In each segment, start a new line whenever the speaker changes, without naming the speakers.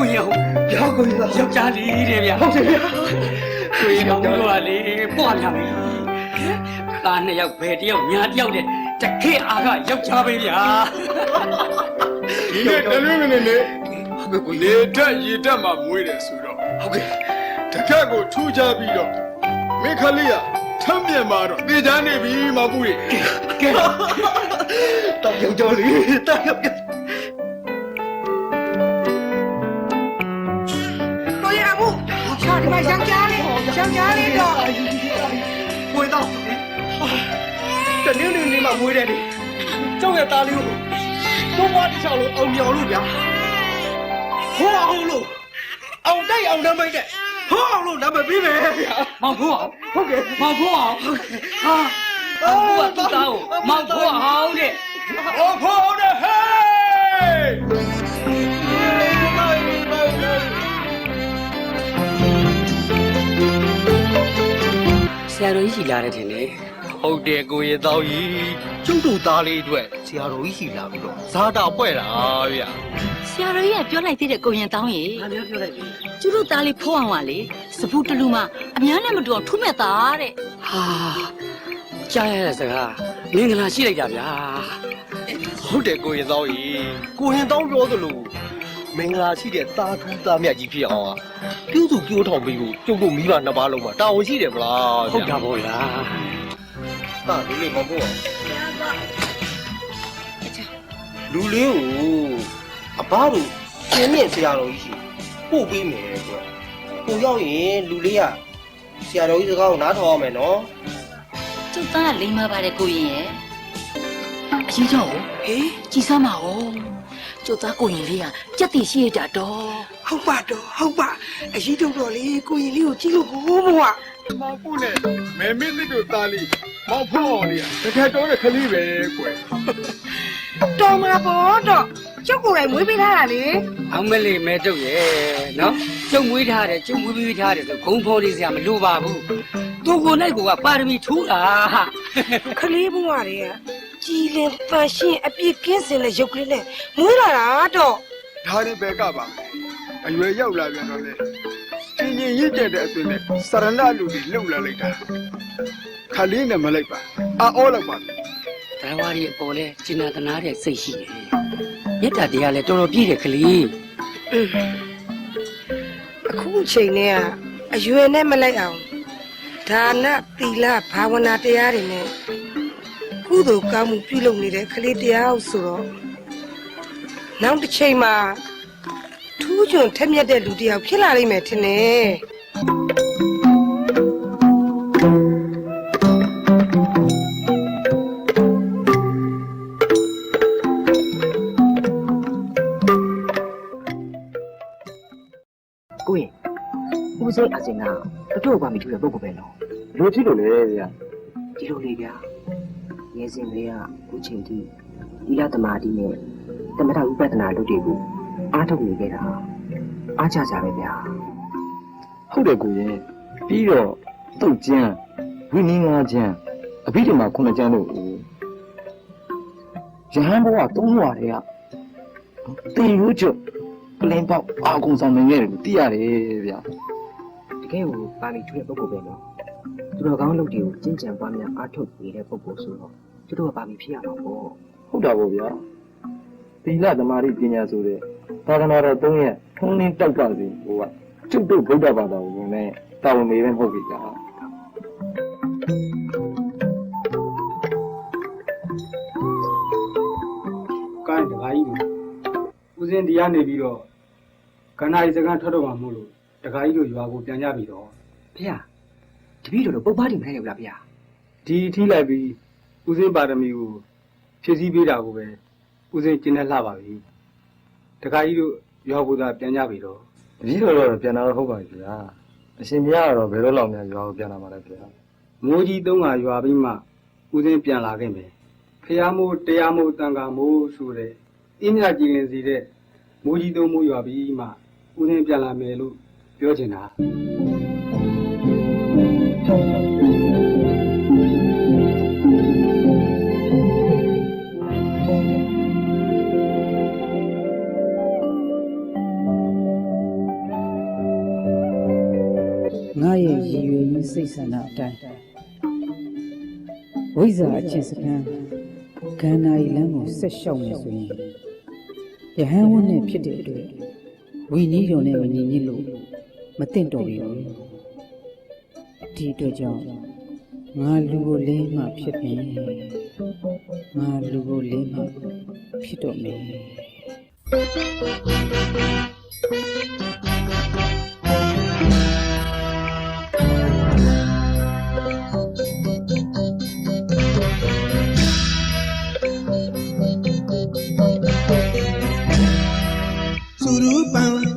ကိုရအောင်ဗျာကိုရယောက်ျားလေးတဲ့ဗျာဟုတ်တယ်ဗျာကိုရအောင်တို့ကလေပွားလာပြီသားနှစ်ယောက်ပဲတယောက်ညာတယောက်တဲ့တခေအားကယောက်ျားပဲဗျာ
ဒီနေ့တလွင်မနေလေလေတက်ရေတက်မှမွေးတယ်ဆိုတော့ဟုတ်ကဲ့တခက်ကိုထူးခြားပြီးတော့မိခလေးရထမ်းပြန်มาတော့တေချာနေပြီမပူရီ
ကဲတော့ယောက်ျားလေးတော့ယောက်ျား
တော်ရမှုချာဒီမှာယောက်ျားလေးတော့
ဝေတော့တနည်းနည်းလေးမှမွေးတယ်လေကျောက်ရဲ့သားလေးကိုဘွားတစ်ချောင်းလို့အောင်မြောင်လို့ဗျာဟောအောင်လို့အောင်တိုက်အောင်လည်းမိတ်တဲ့ဟောအောင်လို့နံပါတ်ပြီးပဲဗျာမောင်ဖို့အောင်ဟုတ်ကဲ့မောင်ဖို့အောင်ဟာဘုရားတူသားကိုမောင်ဖို့အောင်တဲ့
ဟောဖို့အောင်တဲ့ဟေး
ဆရာတော်ကြီးရှိလာတဲ့ထင်တယ်
ဟုတ်တယ်ကိုရေတောင်းကြီးကျုပ်တို့သားလေးအတွက်ဆရာတော်ကြီးရှိလာပြီးတော့ဇာတာပွဲတာဗျာ
ဆရာတော်ကြီးကပြောလိုက်သေးတဲ့ကိုရင်တောင်းရေ
ဘာပြောလိုက်ပြီ
ကျတို့သားလေးဖိုးအောင်ပါလေစပူးတလူမအများနဲ့မတူအောင်ထုမဲ့သားတဲ့
ဟာကြားရတဲ့စကားမင်္ဂလာရှိလိုက်တာဗျာ
ဟုတ်တယ်ကိုရေတောင်းကြီးကိုရင်တောင်းပြောသလိုမင်္ဂလာရှိတဲ့သားထူးသားမြတ်ကြီးဖြစ်အောင်ပြုစုကြိုးထောင်ပြီးဖို့ကျုပ်တို့မိဘနှစ်ပါးလုံးမှာတာဝန်ရှိတယ်မလား
ဟုတ်တာပေါ့ဗျာ
တာလူလေးမဟုတ်လူလေးကိုအဘတို့ရှင်းမြင့်ဆရာတော်ကြီးရှိပို့ပေးမယ်ကွကိုရောက်ရင်လူလေးကဆရာတော်ကြီးစကားကိုနားထောင်ရမယ်နော်
ကျုပ်သားကလိမ္မာပါတယ်ကိုရင်ရဲ့အရင်ကျော်ဟေးကြည်စမ်းပါဦးကျုပ်သားကိုရင်လေးကကြက်တီရှိရကြတော့
ဟုတ်ပါအရင်တော့လေကိုရင်လေးကိုကြည့်လို့ကိုဘွား
မောင်ပူနဲ့မဲမင်းတို့သားလေးမောင်ဖို့အောင်လေးတကယ်တော့တဲ့ခလေးပဲကွယ်
တော်မှာပေါ့တော့ကျုပ်ကိုယ်တိုင်မွေးပေးထားတာလေ
အောင်မလေးမဲတုတ်ရဲ့နော်ကျုပ်မွေးထားတယ်ကျုပ်မွေးပေးထားတယ်ဆိုဂုံဖော်လေးစရာမလိုပါဘူးသူကိုလိုက်ကိုကပါရမီထူးတာ
ခလေးဘွားတွေကကြည်လင်ပန်းရှင်အပြည့်ကင်းစင်တဲ့ရုပ်ကလေးနဲ့မွေးလာတာတော့
ဒါရီပဲကပါအရွယ်ရောက်လာပြန်တော့လေင်းရစ်တဲ့အသွင်နဲ့စရဏလူတွေလှုပ်လာလိုက်တာခလေးနဲ့မလိုက်ပါအောလောက်ပါ
ဒါဝါရီအပေါ်လဲကျင်နာတနာတဲ့စိတ်ရှိတယ်မြတ်တာတရားလဲတော်တော်ပြည့်တယ်ခလေး
အခုချိန်နဲ့ကအရွယ်နဲ့မလိုက်အောင်ဒါနသီလဘာဝနာတရားတွေနဲ့ကုသိုလ်ကောင်းမှုပြုလုပ်နေတဲ့ခလေးတရားဆိုတော့နောက်တစ်ချိန်မှာထူးချွန်ထက်မြက်တဲ့လူတစ်ယောက်ဖြစ်လာလိမ့်မယ်ထင်တယ်
ကိုရင်ဦးစိတ်အစင်ကတို့ဘာမှမထူတဲ့ပုဂ္ဂိုလ်ပဲနော်
လိုကြည့်လို့လေဗျာ
ဒီလိုလေးဗျာရဲစင်လေးကအခုချိန်ထိဒီလသမာဓိနဲ့သမထဥပဒနာလုပ်တွေကိုအားထုတ်နေခဲ့တာအားကြကြပဲဗျာ
ဟုတ်တယ်ကိုရင်ပြီးတော့တုတ်ကျန်းဝိနည်းငါးကျန်းအဘိဓမ္မာခုနှစ်ကျန်းတို့ရဟန်းဘုရားသုံးပါးတွေကတင်ရွတ်ကျွတ်ပလင်းပေါက်အာကုံဆောင်နေရတယ်လို့သိရတယ်ဗျာ
တကယ်ကိုပါဠိထူတဲ့ပုဂ္ဂိုလ်ပဲနော်သူတော်ကောင်းလုပ်တွေကိုကျင့်ကြံပွားများအားထုတ်နေတဲ့ပုဂ္ဂိုလ်ဆိုတော့သူတို့ကပါဠိဖြစ်ရမှာပေါ့
ဟုတ်တာပေါ့ဗျာသီလသမာဓိပညာဆိုတဲ့သာသနာတော်၃ရက်ထုံးလင်းတောက်ပါစေဟိုကကျုပ်တို့ဗုဒ္ဓဘာသာကိုဝင်နေတာဝန်နေပဲမဟုတ်ပြီကြာ
ကိုင်းတခါကြီးဦးစင်းဒီကနေပြီးတော့ကဏ္ဍရီစကန်ထွက်တော့မှမို့လို့တခါကြီးတို့ရွာကိုပြန်ကြပြီတော့
ဖေတပည့်တော်တို့ပုပ္ပတိမနိုင်ဘူးလားဖေ
ဒီထီးလိုက်ပြီးဦးစင်းပါရမီကိုဖြည့်ဆည်းပေးတာကိုပဲဦးစင်းကျင်းနေလှပါပြီတခါကြီးတို့ရွာကိုသာပြန်ကြပြီတော့
တပည့်တော်တော့ပြန်လာတော့ဟုတ်ပါပြီဗျာအရှင်မြတ်ကတော့ဘယ်တော့လောက်များရွာကိုပြန်လာမှာလဲဗျာ
မိုးကြီးသုံးကရွာပြီးမှဦးစင်းပြန်လာခဲ့မယ်ဖျားမိုးတရားမိုးတန်ခါမိုးဆိုတဲ့အင်းမြကြည်လင်စီတဲ့မိုးကြီးသုံးမိုးရွာပြီးမှဦးစင်းပြန်လာမယ်လို့ပြောချင်တာ
ငါရဲ့ရည်ရွယ်ရင်းစိတ်ဆန္ဒအတိုင်းဝိဇ္ဇာအချင်းစကံကန္နာရီလမ်းကိုဆက်လျှောက်နေဆိုရင်ယဟန်ဝတ်နဲ့ဖြစ်တဲ့အတွက်ဝိနည်းတော်နဲ့မညီညွတ်လို့မသင့်တော်ဘူးဒီအတွက်ကြောင့်ငါလူကိုလဲမှဖြစ်ပြီငါလူကိုလဲမှဖြစ်တော့မယ်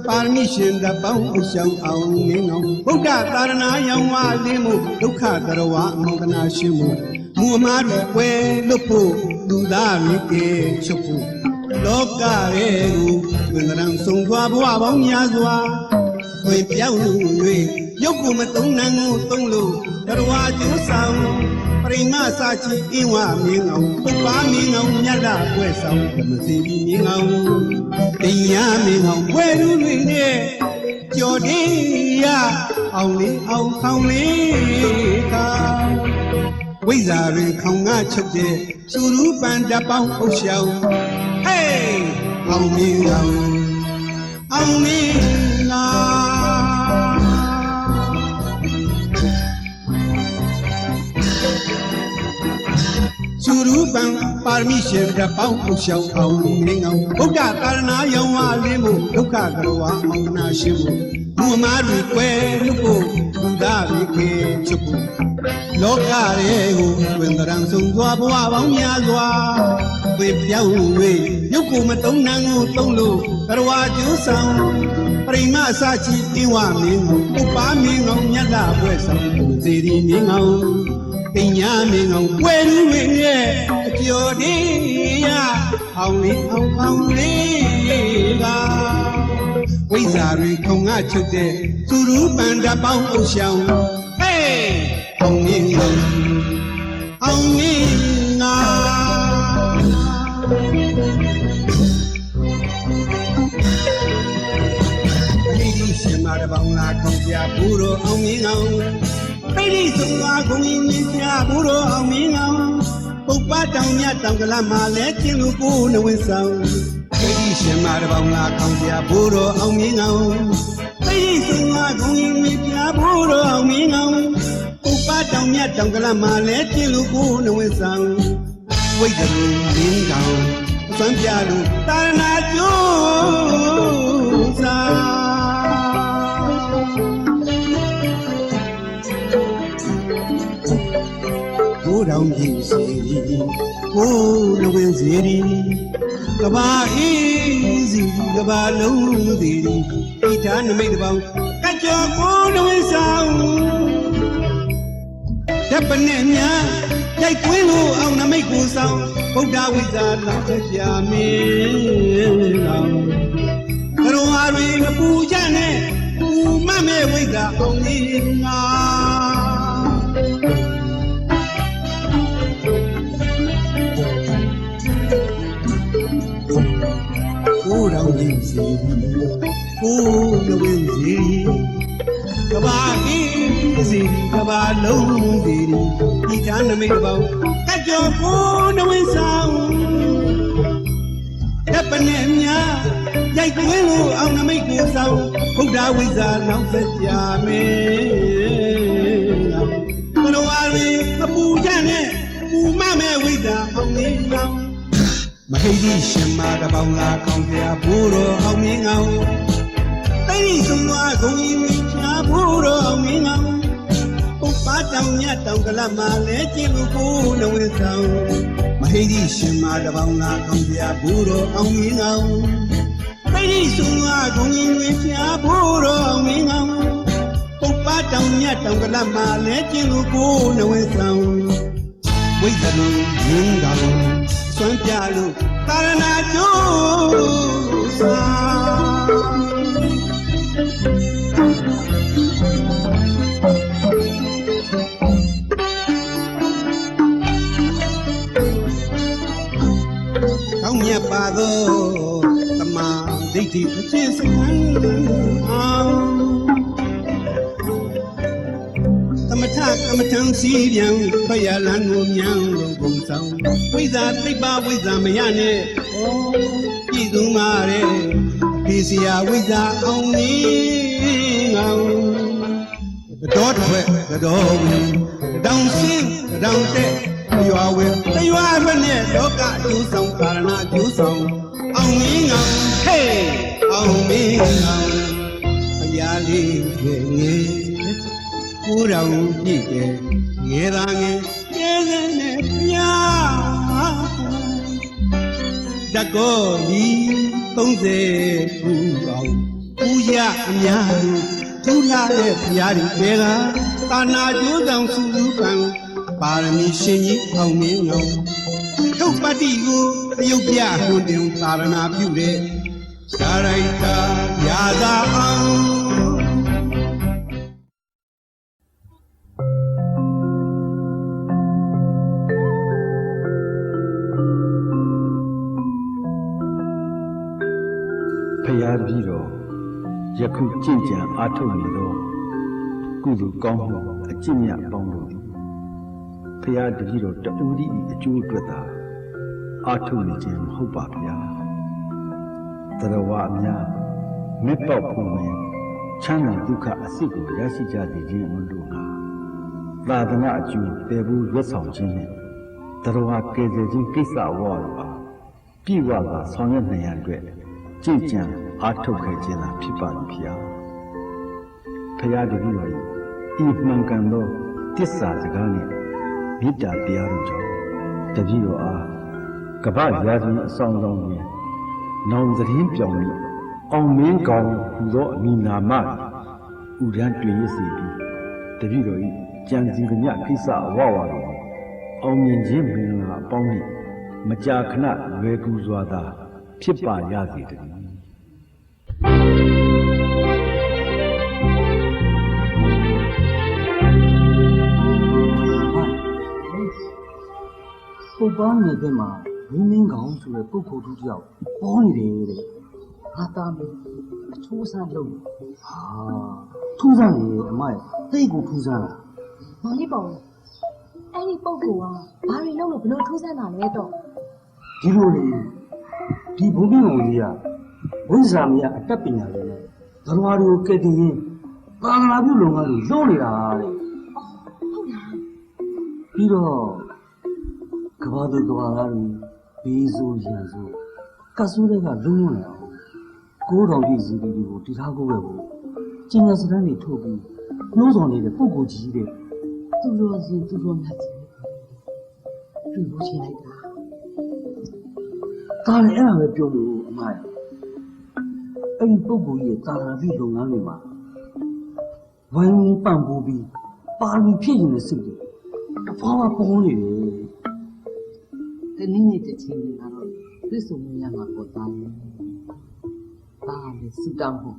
ပါရမီရှင်တပေါင်းအဆောင်အောင်မင်းအောင်ဗုဒ္ဓသာရဏရောင်ဝလင်းမှုဒုက္ခကရဝအမောကနာရှင်မှုမူအမားတွေကွယ်လွတ်ဖို့လူသားမြစ်ကဲချုပ်ဖို့လောကရဲ့ကိုဝင်ရန်ဆုံးသွားဘဝပေါင်းများစွာသွေပြောင်းလို့၍ရုပ်ကိုမသုံးနိုင်ကိုသုံးလို့ကရဝကျိုးဆောင်ပရိမစာချီအင်းဝမင်းအောင်ပုပ္ပါမင်းအောင်မြတ်တာကွယ်ဆောင်ဓမ္မစီမင်းအောင်တရားမင်းအောင်ဝဲလူတွေနဲ့ကြော်တေးရအောင်လေးအောင်ခေါင်လေးကဝိဇ္ဇာရင်ခေါင်ငါချုပ်တဲ့သူရူပန်တပေါင်းအုပ်ရှောင်းဟေးအောင်မင်းအောင်အောင်မင်းသူရူပံပါရမီရှင်တပေါင်းအုပ်ရှောင်းအောင်မင်းအောင်ဗုဒ္ဓကာရဏယောင်ဝလင်းမှုဒုက္ခကရဝမောင်နာရှင်မှုဘုမာရီကွယ်လူကိုဘုရားရိခေချုပ်ဖို့လောကရဲ့ကိုဝင်ရန်ဆုံးသွားဘဝပေါင်းများစွာဝေပြောင်း၍ရုပ်ကိုမတုံးနိုင်ကိုတုံးလို့ကရဝကျိုးဆောင်ပရိမစာချီအင်းဝမင်းအောင်ပုပ္ပါမင်းအောင်မြတ်တာပွဲဆောင်စေရီမင်းအောင်ပညာမင်းအောင်ဝဲလူမင်းရဲ့အကျော်ဒီရအောင်လေးအောင်ခေါင်လေးကဝိဇ္ဇာရီခုံငါချုပ်တဲ့သူရူပန်တပေါင်းအုပ်ရှောင်းဟေးအောင်မင်းအောင်အောင်မင်းငါဒီရှင်မာတပေါင်းလာခေါင်ပြဘူရောအောင်မင်းအောင်ပိဋိသုံးပါးကုန်ရင်မြင်ပြဘူရောအောင်မင်းအောင်ပုပ္ပတောင်မြတ်တောင်ကလမှာလဲကျင်းလူကိုနဝင်းဆောင်ပိဋိရှင်မာတပေါင်းလာခေါင်ပြဘူရောအောင်မင်းအောင်ပိဋိသုံးပါးကုန်ရင်မြင်ပြဘူရောအောင်မင်းအောင်ပုပ္ပတောင်မြတ်တောင်ကလမှာလဲကျင်းလူကိုနဝင်းဆောင်ဝိတ္တရုံလင်းကောင်စွမ်းပြလို့တာရဏကျိုးစားကိုယ်တော်ကြီးစီကိုယ်လူဝင်စီရီကဘာအေးစီကဘာလုံးစီရီဣဒာနမိတ်တပေါင်းကကြောကိုယ်လူဝင်ဆောင်တပ်ပနဲ့များရိုက်ကွင်းလို့အောင်နမိတ်ကိုဆောင်ဗုဒ္ဓဝိဇ္ဇာလောက်ပြမင်းလောင်ကရောဟာတွေမပူကြနဲ့ပူမမဲ့ဝိဇ္ဇာအောင်ကြီးငါကိုယ်တော်ကြီးစီကိုယ်လူဝင်စီကဘာအေးစီကဘာလုံးစီဒီချာနမိတ်ပေါင်းကကြောကိုနဝင်းဆောင်တပ်ပနဲ့များရိုက်ကွင်းလို့အောင်နမိတ်ကိုဆောင်ဗုဒ္ဓဝိဇ္ဇာနောက်ဆက်ကြမယ်ဘလဝါရီအပူကြနဲ့ပူမမဲ့ဝိဇ္ဇာအောင်နေအောင်မဟိတိရှင်မာတပေါင်းလာကောင်းပြဘူရောအောင်မင်းအောင်တိတ်ဆုံးသွားကုန်ရင်ချာဘူရောအောင်မင်းအောင်ပုပ္ပတောင်မြတ်တောင်ကလမှာလဲကျင်းလူကိုနဝင်းဆောင်မဟိတိရှင်မာတပေါင်းလာကောင်းပြဘူရောအောင်မင်းအောင်တိတ်ဆုံးသွားကုန်ရင်ချာဘူရောအောင်မင်းအောင်ပုပ္ပတောင်မြတ်တောင်ကလမှာလဲကျင်းလူကိုနဝင်းဆောင်ဝိဇ္ဇာလုံးရင်းတော်စွမ်းပြလို့တာရဏကျိုးစားကောင်းမြတ်ပါသောတမန်ဒိဋ္ဌိအချင်းစံအောင် အမတန်စီပြန်ဖယားလန်းကိုမြန်လို့ပုံဆောင်ဝိဇာသိပ်ပါဝိဇာမရနဲ့ဩပြည်သူမာတဲ့ဖေးစရာဝိဇာအောင်နေငောင်းတော်ထွက်တော်ဝင်တောင်စင်းတောင်တဲ့ရွာဝင်တရွာမနဲ့လောကအကျိုးဆောင်ကာရဏအကျိုးဆောင်အောင်မင်းငောင်းဟေးအောင်မင်းငောင်းဖယားလေးရဲ့ငယ်ကိုယ်တော်ကြည့်တယ်ငယ်သာငယ်ကျဲစဲနဲ့ဖယားတကောဒီ30ခုအောင်ဦးရအများသူလာတဲ့ဖယားတွေတဲကသာနာကျိုးဆောင်စုစုကံပါရမီရှင်ကြီးအောင်မင်းလုံးထုတ်ပတ္တိကိုအယုတ်ပြဟွန်တင်သာရဏပြုတဲ့ရှာရိုက်တာရာသာအောင်
ဖယားပြီးတော့ယခုကြင်ကြံအားထုတ်နေတော့ကုသိုလ်ကောင်းမှုအကျင့်မြတ်ပေါင်းလို့ဖယားတပည့်တော်တူဒီအကျိုးအတွက်သာအားထုတ်နေခြင်းမဟုတ်ပါဗျာတရဝအများမြတ်ပေါက်ဖို့နဲ့ချမ်းသာဒုက္ခအစစ်ကိုရရှိကြစေခြင်းအလို့ငါသာသနာအကျိုးတည်ဖို့ရွတ်ဆောင်ခြင်းနဲ့တရဝကယ်ဆယ်ခြင်းကိစ္စဝါပါပြည့်ဝစွာဆောင်ရွက်နိုင်ရန်အတွက်ကြင်ကြံအားထုတ်ခဲ့ခြင်းသာဖြစ်ပါသည်ဗျာဖယားတပည့်တော်ဤမှန်ကန်သောတစ္ဆာစကားနဲ့မေတ္တာတရားတို့ကြောင့်တပည့်တော်အားကပ္ပရာဇဝင်အဆောင်ဆောင်တွင်နောင်သတင်းပြောင်းပြီးအောင်မင်းကောင်းဟူသောအမည်နာမဥဒန်းတွေ့ရစီပြီးတပည့်တော်၏ကြံစည်သမျှကိစ္စအဝဝတို့အောင်မြင်ခြင်းမင်္ဂလာအပေါင်းနှင့်မကြာခဏလွယ်ကူစွာသာဖြစ်ပါရစေတည်း
ပုပ္ပန်းနေတဲ့မှာမင်းမင်းကောင်ဆိုတဲ့ပုဂ္ဂိုလ်တစ်ယောက်ပေါ်နေတယ်တဲ့ဟာတာမင်းအထူးဆန်းလုပ်ဟာထူးဆန်းလေအမရဲ့သိကိုထူးဆန်းလား
မောင်လေးပေါ့အဲ့ဒီပုဂ္ဂိုလ်ကဘာတွေလုပ်လို့ဘလို့ထူးဆန်းတာလဲတော့
ဒီလိုလေဒီဘုံပြီးကောင်ကြီးကဝိဇ္ဇာမယအတတ်ပညာလေးနဲ့ဓမ္မတွေကိုကဲတင်ရင်သာသနာပြုလုပ်ငန်းတွေလုပ်နေတာတဲ့ပြီးတော့ကဘာသူကဘာသားတွေဘေးဆိုးရန်ဆိုးကဆူးတွေကလုံးဝနေအောင်9000ပြည့်စည်တွေကိုတည်ထားဖို့ပဲကိုကျင်ညာစတန်းတွေထုတ်ပြီးနှိုးဆောင်နေတဲ့ပုံကိုကြီးတဲ့သူတော်စင်သူတော်မြတ်ကြီးပြုလို့ရှိလိုက်တာဒါလည်းအဲ့ဒါပဲပြောလို့အမရအဲ့ဒီပုံကိုကြီးရဲ့တာယာပြုလုပ်ငန်းတွေမှာဝိုင်းဝန်းပံ့ပိုးပြီးပါရမီဖြည့်ရင်တဲ့စိတ်တွေတဖွာဖွာပေါ်နေတယ်တနည်းနည်းတစ်ချိန်တွေကတော့ပြည့်စုံမှုရမှာပေါ်သားတယ်။ဒါလည်းစူတောင်းဖို့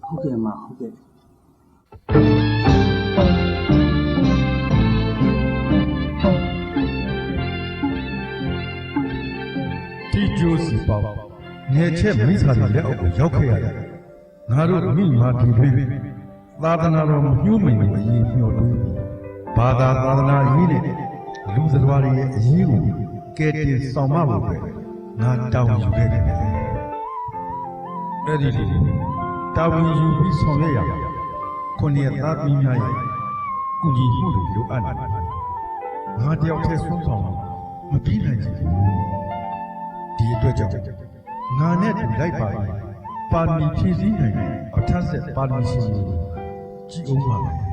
ဟုတ်ကဲ့မဟုတ်ကဲ့
ဒီကျိုးစီပေါငယ်ချက်မိစ္ဆာတွေလက်အောက်ကိုရောက်ခဲ့ရတယ်။ငါတို့မိမာဒီတွေသာသနာတော်မညှိုးမိန်ကိုအရင်မျှော်လို့ဘာသာသာသနာရေးနဲ့လူစကားတွေရဲ့အရေးကိုကဲတင်ဆောင်မဖို့ပဲငါတောင်းယူခဲ့တယ်အဲ့ဒီတာဝန်ယူပြီးဆောင်ရွက်ရမယ်ခုနှစ်ရက်သားသမီးများရဲ့ကုညီမှုတွေလိုအပ်တယ်ငါတယောက်တည်းဆုံးဆောင်မပြီးနိုင်ဘူးဒီအတွက်ကြောင့်ငါနဲ့တူလိုက်ပါရင်ပါရမီဖြည့်ဆည်းနိုင်တဲ့ပဋ္ဌာန်းဆက်ပါရမီရှင်ကိုကြည်အောင်ပါမယ်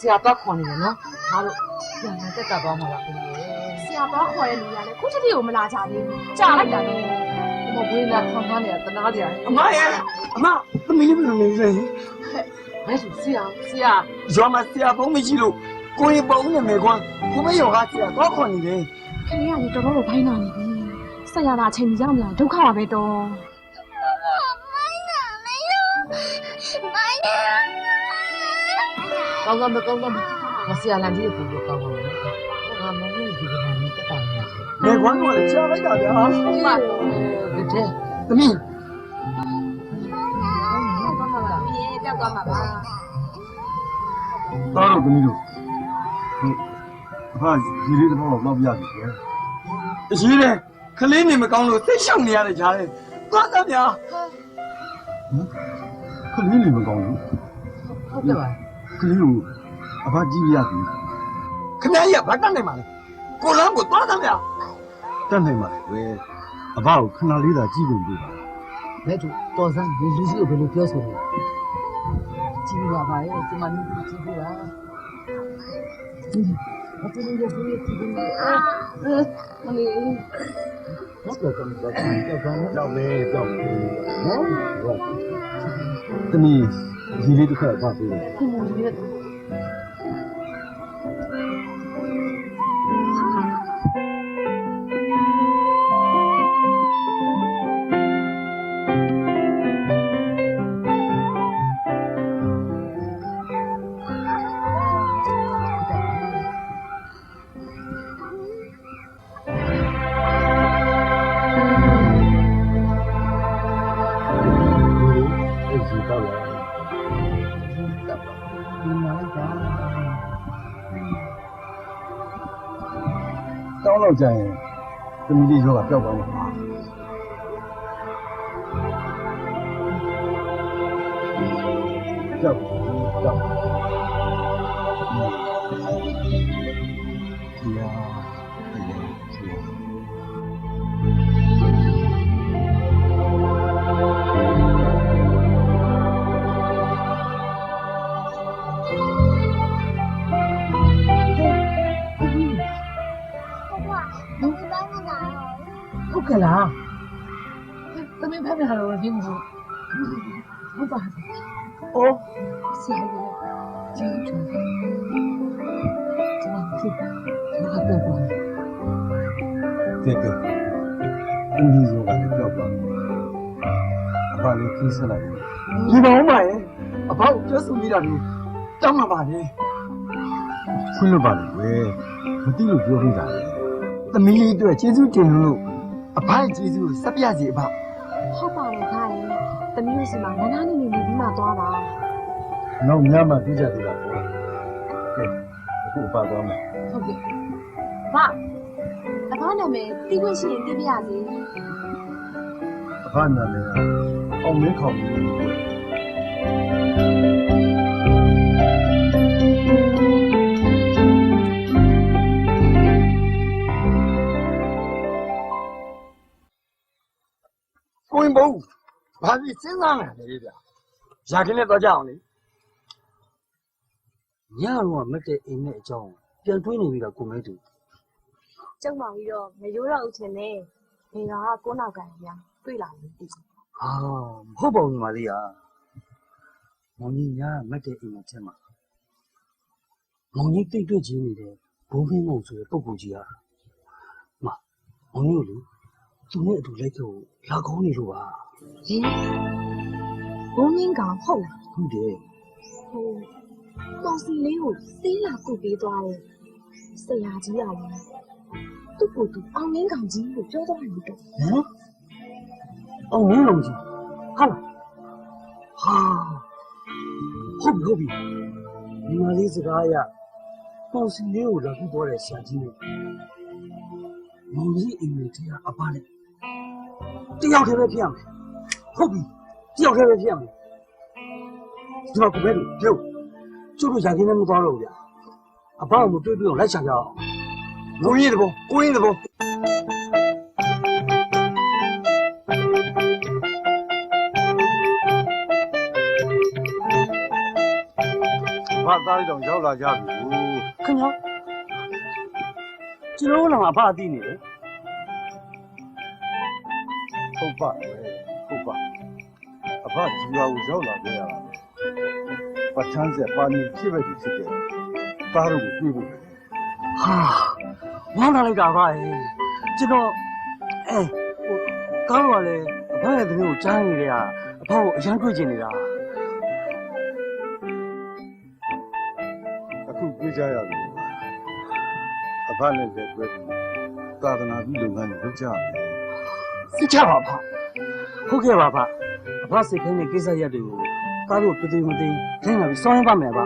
ဆရာတော့ခေါ်နေတယ်နော်ငါတို့ဆရာနဲ့တက်တာသွားမှာပါခင်ဗျ
ရာသွားခေါ်တဲ့လူကလည်းခုချက်ကိုမလာကြသေးဘူးကြာလိုက်တာတော့
မဘွေးနာခေါင်းသားနေတာတနာကြတယ်အမရဲ့အမသမီးလေးဘယ်လိုနေလဲဘယ်လိုဆရာရွာမှာဆရာဘုံမရှိလို့ကိုရင်ပုံနေမယ်ကွာကိုမရောကဆရာတော့ခေါ်နေတယ်
ခင်ဗျာကြီးတော်တော်ဘိုင်းနာနေပြီဆက်ရတာအချိန်ကြီးရမလားဒုက္ခပါပဲတော့
ကောင်းကောင်းမဆရာလန်ကြီးကိုပြောကောင်းကောင်းငါမင်းကြီးကလည်းတက်တာနေတယ်ဘယ်ကွမ်းတော့ချာလိုက်တာဗျာဟုတ်ပါဘူးတဲ့သမီး
ပြောက်သွားမှာပါ
သားတို့သမီးတို့အဖကြီးလေးတစ်ပေါက်တော့ပြရပြီကွယ်
အရေးတယ်ခလေးနေမကောင်းလို့သိရှောက်နေရတယ်ကြားတယ်သွားသားဗျာ
ခလေးလေးမကောင်းဘူး
ဟုတ်ကဲ့ပါ
ခလေးကိုအဖကြီးပြရပြီ
ခမကြီးကဘာတတ်နိုင်မှာလဲကိုလန်းကိုသွားသားဗျာ
တတ်နိုင်ပါလေကွယ်အဖကိုခဏလေးသာကြည့်ဖို့ပြပါ
လက်တို့တော်စမ်းဒီလူကြီးကိုဘယ်လိုပြောဆိုလဲကြည့်ပါပါရဲ့ဒီမှာနေကြည့်ပါဘာတူလို့ကြည့်ကြည့်မလေးဟုတ်ကဲ့ကောင်းတော့ကြောက်မယ်ကြောက်နော်
သမီးကြီးလေးတစ်ခါပါပြီ တောင်းတော့ကြရင်သမီးလေးရောကပျောက်သွားမှာပါပျောက်ဒီဟာ
ဟုတ်ကဲ့လားသမီးဖက်နေတာတော့ပြင်းဘူးဟုတ်ပါအော်ဆရာကြီးကျေးဇူးကျွန်တော်ဖြစ်ဘာပြောပါ
တဲ့ကအင်းကြီးရောကလည်းပျောက်သွားအဖလေးခီးဆက်လိုက်
ဒီပါဦးမရဲ့အဖေပြောဆိုမိတာမျိုးတောင်းမှာပါလေ
ခွင့်လွတ်ပါလေကွယ်မသိလို့ပြောခဲ့တာလေ
သမီးလေးအတွက်ကျေးဇူးတင်လို့အဖေကျေးဇူးကိုဆက်ပြစီအဖေ
ဟုတ်ပါတယ်ခါလေသမီးတို့စီမှာနာနာနေနေပြီးမှသွားပါ
နောက်ညမှသိကြသေးတာပေါ့ကဲအခုအပါသွားမယ်
ဟုတ်ကဲ့ဘာအဖနာမည်သိခွင့်ရှိရင်သိပြရစီ
အဖနာမည်ကအောင်မင်းခေါင်ကြီးလို့ပြော
ကိုရင်ဘုံဘာဖြစ်စဉ်းစားနေလဲဗျာရာခင်းနဲ့တော့ကြအောင်လေညတော့မတဲ့အိမ်နဲ့အကြောင်းပြန်တွေးနေပြီတော့ကိုမဲတူ
ကျုံမောင်ကြီးတော့မရိုးတော့ဦးချင်နဲ့နေကကိုနောက်ကန်ရတွေ့လာရင်သိ
ဟာမဟုတ်ပါဘူးညီမလေးอ่ะမောင်ကြီးညမတဲ့အိမ်နဲ့ချက်မှာမောင်ကြီးတိတ်တွေ့ချင်းနေတဲ့ဘုံဖင်းမုံဆိုတဲ့ပုံကိုကြီးอ่ะမောင်ကြီးကိုလေသူနဲ့အတူလိုက်ဖို့လာကောင်းနေလို့ပါ
ဟင်ဘုံမင်းကောင်ဟုတ်လား
ဟုတ်တယ်
ဟိုတော်စီလေးကိုစေးလာကုတ်ပေးသွားတယ်ဆရာကြီးကလည်းသူ့ကိုယ်သူအောင်မင်းကောင်ကြီးလို့ပြောသွားတယ်တော့
ဟမ်အောင်မင်းလုံးကြီးဟာလားဟာဟုတ်ပြီညီမလေးစကားအရတော်စီလေးကိုလာပြီးတော့တဲ့ဆရာကြီးနဲ့မောင်ကြီးအိမ်နဲ့တရားအပားနဲ့တယောက်တည်းပဲဖြစ်ရမယ်ဟုတ်ပြီတယောက်တည်းပဲဖြစ်ရမယ်ဒီမှာကိုပဲပြုတ်ကျုပ်တို့ရာခင်းနဲ့မသွားတော့ဘူးဗျာအပားကိုတွေ့ပြီးတော့လိုက်ချကြအောင်ကိုရင်းတဘောကိုရင်းတဘော
ဘာသားလေးတောင်ရောက်လာကြပြီ
ခင်ဗျာ ကျွန်တော်တို့ကအဖအသိနေတယ်
ဟုတ်ပါဟုတ်ပါအဖဒီရွာကိုရောက်လာခဲ့ရတာပထန်းဆက်ပါနေဖြစ်ပဲဖြစ်တယ်သားတို့ကိုတွေ့ဖို့ပဲ
ဟာဝမ်းလာလိုက်တာပါကျွန်တော်ကောင်းပါလေအဖရဲ့သမီးကိုကြားနေတယ်ကအဖကိုအရန်တွေ့ကျင်နေတာ
အခုတွေ့ကြရပြီအဖနဲ့လည်းတွေ့ပြီသာသနာပြုလုပ်ငန်းတွေလုပ်ကြမယ်
စိတ်ချပါဖဟုတ်ကဲ့ပါဖအဖစိတ်ခိုင်းတဲ့ကိစ္စရပ်တွေကိုကားလို့တူတူမသိခိုင်းလာပြီးစောင်းရပါမယ်ပါ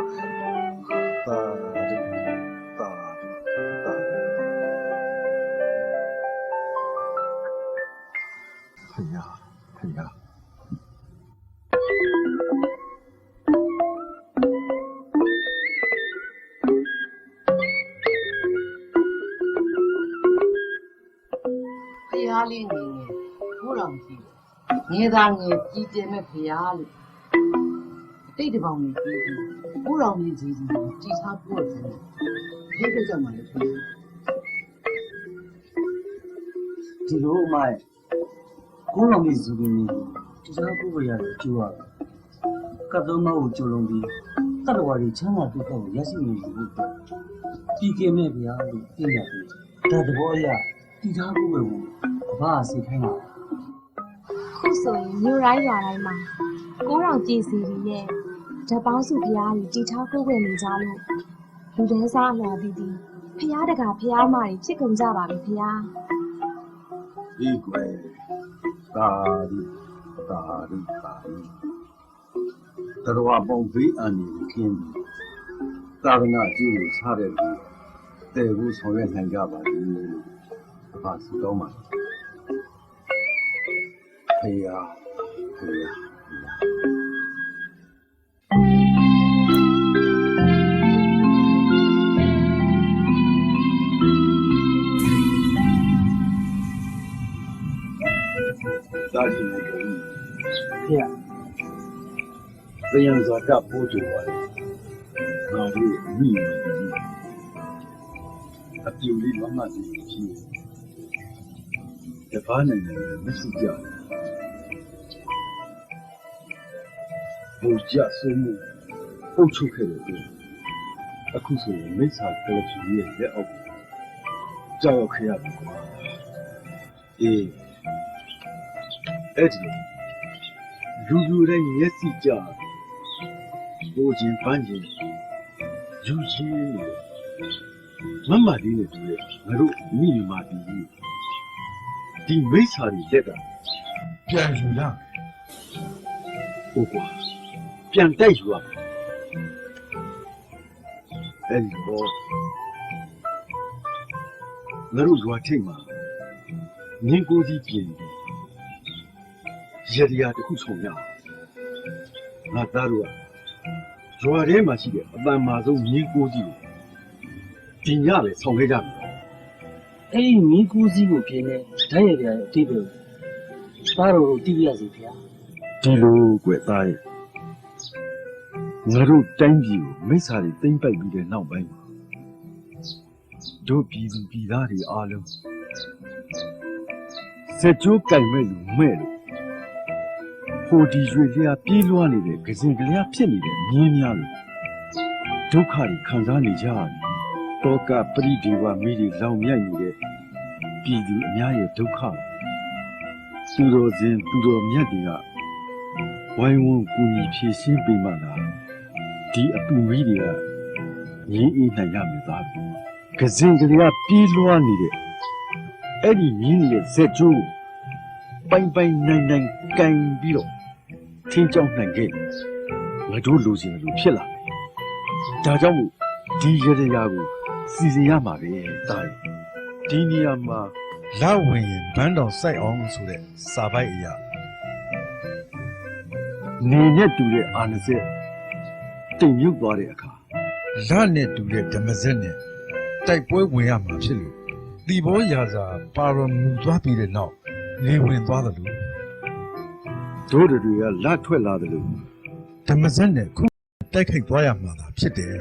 ဖျားလေးငယ်ငယ်ဘိုးတော်ကြီးငယ်သားငယ်ကြည်တယ်မဲ့ဖျားလို့အတိတ်တပေါင်းကြီးပြီးဘိုးတော်ကြီးကြီးကြည်ထားပို့တယ်ဖေးကြကြမှာလေဖေး
ဒီလိုအမရဲ့ကိုယ်တော်မြည်စီကနေဒီစားကိုယ်ရရတယ်ကျိုးရတာကတ်သုံးမကိုကျိုးလုံးပြီးတတဝါကြီးချမ်းသာဒုက္ခကိုရရှိနေလို့ဒီကမဲ့ဗျာလို့ပြင်ရပြီဒါတဘောအရဒီသားကိုယ်ပဲဘာစိတ်ခိုင်းတာ
ခုဆိုရင်မြို့တိုင်းရွာတိုင်းမှာ9000ပြည်စီတွေနဲ့ဓပေါင်းစုဖျားကြီးတီထားကိုယ်ဝင်နေကြလို့လူတန်းစားအများကြီးဒီဖျားတကာဖျားမတွေဖြစ်ကုန်ကြပါပြီဖျား
ဒီကွယ်သာဒီတော်ပုံဖေးအန်နေခင်းပြီးသာသနာကျိုးကိုစားတဲ့လူတဲဘူးဆောင်ရွက်နိုင်ကြပါလိမ့်မယ်။ဘာစီတော့မှာဖေးရဒါရှိနေတယ်ဖေးဘယ်ရန်စွာကပို့ကြပါလဲငါတို့မိနေတယ်အပြူလေးမမစီကြီးတပားနေတယ်မရှိကြဘူးကြဆိုမှုပုတ်ချုပ်ခဲ့တယ်အခုဆိုရင်မိစ္ဆာကလပ်ကြီးရဲ့လက်အောက်ကြောက်ခဲ့ရပြီကွာအေးအဲ့ဒီလူတိုင်းမျက်စိကြကိုချင်းပန်းချင်းယူချင်းမမလေးနဲ့တူရဲ့ငါတို့မိမိမာတီကြီးဒီမိစ္ဆာကြီးလက်ကပြန်ယူလာဟုတ်ကွာပြန်တိုက်ယူရအဲ့ဒီတော့ငါတို့ရွာထိပ်မှာငင်းကိုကြီးပြင်ရရတခုဆုံးရငါသားတို့ကရွာထဲမှာရှိတဲ့အပန်မာဆုံးငင်းကိုကြီးကိုဒီညပဲဆောင်ခဲ့ကြပြီ
အဲ့ဒီမီးကူးစည်းကိုပြင်းနေဓာတ်ရည်အတိတ်ပဲဘာလို့တီးရစီဗျာ
ဒီလိုကွယ်သားရဲ့ငါတို့တိုင်းပြည်ကိုမိစ္ဆာတွေသိမ့်ပိုက်ပြီးတဲ့နောက်ပိုင်းတို့ပြည်သူပြည်သားတွေအားလုံးစက်ကြိုးကြိုင်မဲ့လူမဲ့လို့ဟိုဒီရွေလျာပြေးလွှားနေတဲ့ကစင်ကလေးဖြစ်နေတဲ့မြင်းများလို့ဒုက္ခတွေခံစားနေကြရတယ်တောကပရိဒီဝမိတွေလောင်မြိုက်နေတဲ့ပြည်သူအများရဲ့ဒုက္ခသူတော်စင်သူတော်မြတ်တွေကဝိုင်းဝန်းကူညီဖြည့်ရှင်းပေးမှလားဒီအပူမီးတွေကငြင်းအေးနိုင်ရမယ်သားကစင်ကလေးပြေးလွှားနေတဲ့အဲ့ဒီမြင်းရဲ့ဇက်ကျိုးပိုင်ပိုင်နိုင်နိုင်ကန်ပြီးတော့ထင်းကြောင်းနိုင်ခဲ့ငါတို့လူစင်လူဖြစ်လာတယ်ဒါကြောင့်ဒီရရရာကိုစီစဉ်ရမှာပဲတားဒီနေရာမှာ
လောက်ဝင်ရင်ဘန်းတော်စိုက်အောင်ဆိုတဲ့စာပိုက်အရာ
နေနဲ့တူတဲ့အာနစက်တိမ်မြုပ်သွားတဲ့အခါ
လက်နဲ့တူတဲ့ဓမ္မစက်နဲ့တိုက်ပွဲဝင်ရမှာဖြစ်လို့တီဘောရာစာပါရမူသွားပြီးတဲ့နောက်နေဝင်သွားတယ်လို့
တို့တွေကလက်ထွက်လာတယ်လို့
ဓမ္မစက်နဲ့ခုတိုက်ခိုက်သွားရမှာသာဖြစ်တယ်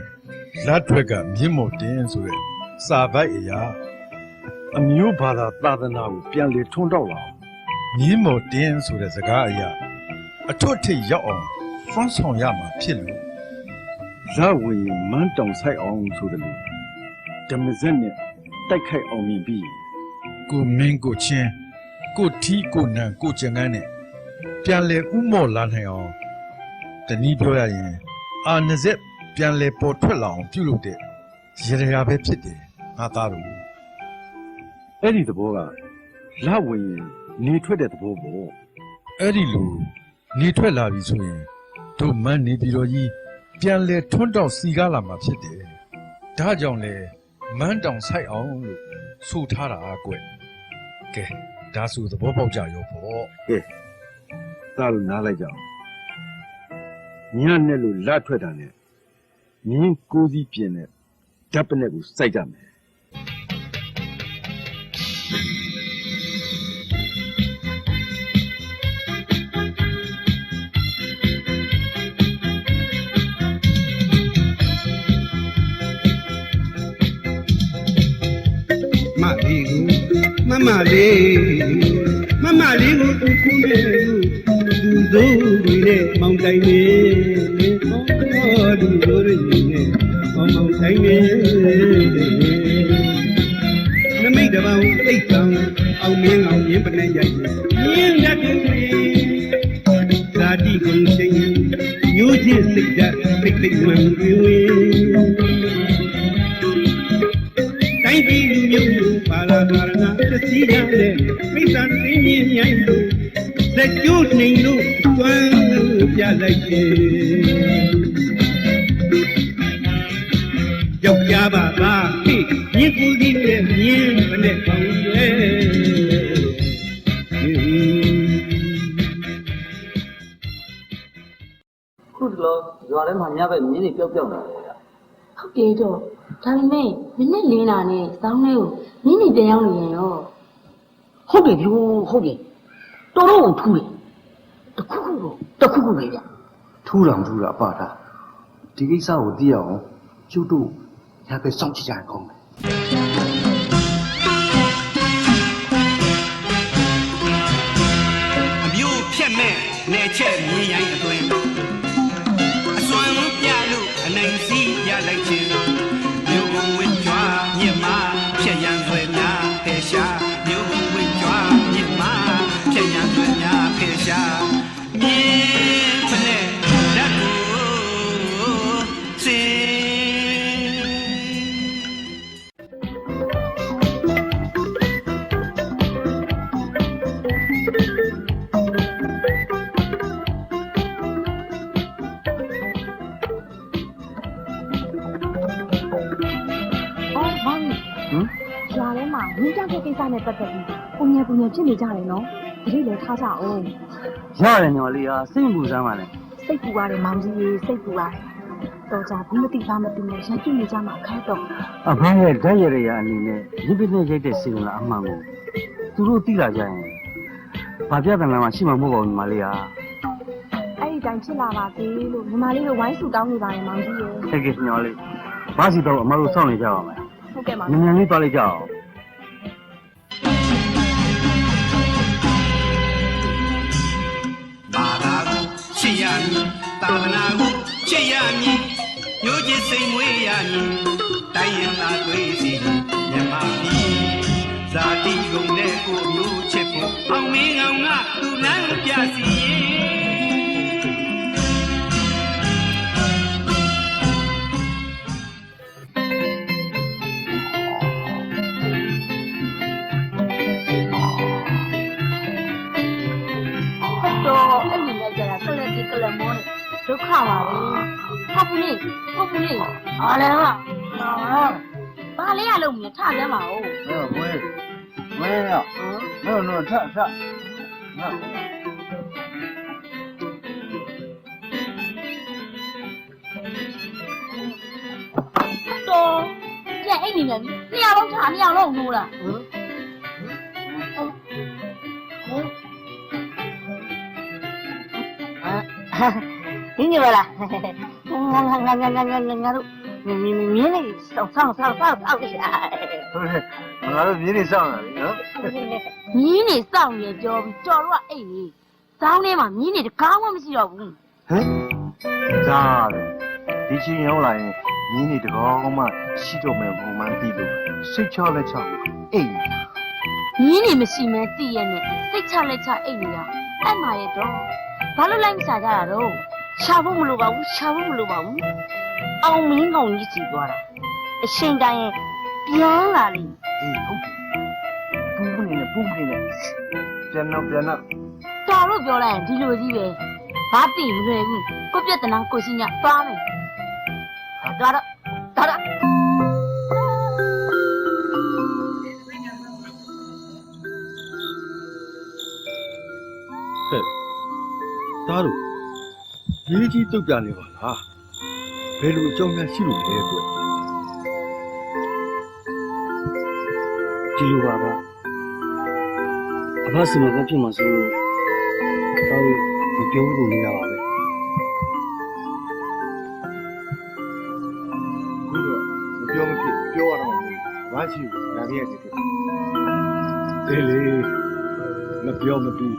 လက်ထွက်ကမြင့်မော်တင်ဆိုတဲ့စာပိုက်အရာ
အမျိုးဘာသာသာသနာကိုပြန်လေထွန်းတော့လာအောင်
မြင်းမော်တင်းဆိုတဲ့စကားအရာအထွတ်ထိပ်ရောက်အောင်စွမ်းဆောင်ရမှာဖြစ်လို့
ဇဝင်မန်းတောင်ဆိုင်အောင်ဆိုတယ်လို့ဓမ္မစက်နဲ့တိုက်ခိုက်အောင်မြင်ပြီး
ကိုမင်းကိုချင်းကိုထီးကိုနံကိုကျန်ကန်းနဲ့ပြန်လဲဥမော်လာနိုင်အောင်တနည်းပြောရရင်အာနဇက်ပြန်လဲပေါ်ထွက်လာအောင်ပြုလုပ်တဲ့ရရပဲဖြစ်တယ်ငါသားတို့
အဲ့ဒီသဘောကလဝင်နေထွက်တဲ့သဘောပေါ့
အဲ့ဒီလိုနေထွက်လာပြီဆိုရင်တို့မန်းနေပြီးတော့ကြီးပြန်လဲထွန်းတောက်စီကားလာမှာဖြစ်တယ်ဒါကြောင့်လေမန်းတောင်ဆိုင်အောင်လို့ဆိုထားတာကွကဲဒါဆိုသဘောပေါက်ကြရောပေါ့
ကဲသားတို့နားလိုက်ကြအောင်ညနဲ့လို့လထွက်တာနဲ့မြင်းကိုစီးပြင်းတဲ့ဓာတ်ပနဲ့ကိုစိုက်ကြမယ်
မလေးကိုသူခုနဲ့သူတို့တွေနဲ့မောင်တိုင်နေသူတို့တွေနဲ့မောင်တိုင်နေနမိတ်တပောင်အိတ်ဆောင်အောင်မင်းအောင်ရင်းပနဲ့ရိုက်ရင်းလက်တွေဇာတိကုန်စိတ်မျိုးချင်းစိတ်ဓာတ်စိတ်ဝင်တွေတိုင်းပြည်လူမျိုးပါလာပါရနာသတိရတဲ့မိစ္ဆာသိမြင်မြိုင်လို့လက်ကျိုးနေလို့တွန်းပြလိုက်တယ်ယောက်ျားပါလားဟိမြင်ကူဒီနဲ့မြင်မနဲ့ပေါင်းွယ်
ခုတလောရွာထဲမှာညဘက်မြင်းတွေပျောက်နေတယ်
ဟုတ်တယ်တော့ဒါပေမဲ့နည်းနည်းလင်းလာနဲ့စောင်းလေးကိုမြင်းနေပြန်ရောက်နေရင်ရော
ဟုတ်တယ်ဗျဟုတ်တယ်တော်တော်ထူးတယ်တခုခုပဲဗျထူးတာမထူးတာအပါတာဒီကိစ္စကိုသိရအောင်ကျုပ်တို့ရပဲစောင့်ကြည့်ကြရအောင်မယ်
အမျိုးဖြက်မဲ့နေချက်မြင်ရိုင်းအတွင်အစွမ်းပြလို့အနိုင်စီးရလိုက်ခြင်းမျိုးကိုဝင့်ကြွားမြင့်မဖြက်ရန်ဆွဲများဖယ်ရှားမျိုးကိုဝင့်ကြွားမြင့်မဖြက်ရန်ဆွဲများဖယ်ရှားမြင်ဖနဲ့လက်ကိုစင်
ရွာထဲမှာမြင်းကြောက်တဲ့ကိစ္စနဲ့ပတ်သက်ပြီးပုံမြင်ဖြစ်နေကြတယ်နော်တတိလည်းထားကြအောင်
ရတယ်ညီမလေးဟာစိတ်ပူစမ်းပါနဲ့
စိတ်ပူရတယ်မောင်ကြီးရေစိတ်ပူရတယ်တော်ကြဘူးမသိသားမသိနဲ့ရန်ပြနေကြမှာခါတော့
အဖေရဲ့ဓာတ်ရရအနေနဲ့ရစ်ပစ်နဲ့ရိုက်တဲ့စီကလာအမှန်ကိုသူတို့သိလာကြရင်ဘာပြဿနာမှရှိမှာမဟုတ်ပါဘူးညီမလေးဟာ
အဲ့ဒီတိုင်းဖြစ်လာပါစေလို့ညီမလေးတို့ဝိုင်းစုတောင်းနေပါတယ်မောင်ကြီးရေ
တကယ်ညီမလေးဘာစီတော့အမတို့စောင့်နေကြပါမယ်
ဟုတ်ကဲ့ပါ
မြန်မြန်လေးသွားလိုက်ကြအောင်
ဘာသာကိုချစ်ရမည်သာသနာကိုချစ်ရမည်မျိုးချစ်စိတ်မွေးရမည်တိုင်းရင်သာတွေ့စီမြတ်မာပြည်ဇာတိကုန်တဲ့ကိုမျိုးချစ်ဖို့အောင်မင်းကောင်ကသူ့လမ်းပြစီ
တော့အဲ့ဒီနဲ့ကြတာကလက်ဒီကလက်မောနဲ့ဒုက္ခပါပဲဟုတ်ဘူးလေအားလည်းဟာဘာလေးရလို့မလဲထပြန်ပါဦး
မဲရနော်ထငါ
တော်ပြန်အိတ်နေတယ်လျှောက်တော့ထားမရတော့ဘူးလားနင်းနေပါလားငါတို့
မြင်းလေးစောင့်ရှာ
ငါတို့မြင်းနေစောင့်လာပြီနော်
မြင်းနေစောင့်နေကြောပြီးတော်တော့အိတ်ကြီးဇောင်းထဲမှာမြင်းနေတကားမှမရှိတော့ဘူး
ဟမ်ဒါဒီချင်းရောက်လာရင်မြင်းနေတကောမှရှိတော့မယ်ဘုံမှန်းသိလို့စိတ်ချလက်ချအိမ်
မြင်းနေမရှိမဲသိရဲ့နဲ့စိတ်ချလက်ချအိတ်နေတာအဲ့မှာရဲ့တော့ဘာလို့လိုက်မရှာကြတာတော့ရှာဖို့မလိုပါဘူးအောင်မင်းကောင်ကြီးစီသွားတာအချိန်တိုင်းရင်ပြန်လာလိမ့်
အေးဟုတ်တယ်ပူနေနဲ့ပြန်တော့
တော်လို့ပြောလိုက်ရင်ဒီလိုကြီးပဲဘာသိမလွယ်ဘူးကိုပြဿနာကိုရှိညသွားမယ်ဒါတော့
သားတို့ရေးကြီးတုတ်ပြနေပါလားဘယ်လိုအကြောင်းများရှိလို့လဲကွ
ဒီလိုပါပါအဖစီမကောဖြစ်မှာဆိုလို့တော့မပြောလို့နေတာပါပဲ
ခုတော့မပြောမဖြစ်ပြောရတော့ဘာရှိဘူးဒါကြီးရဲ့ဒီလေလေမပြောမပြီး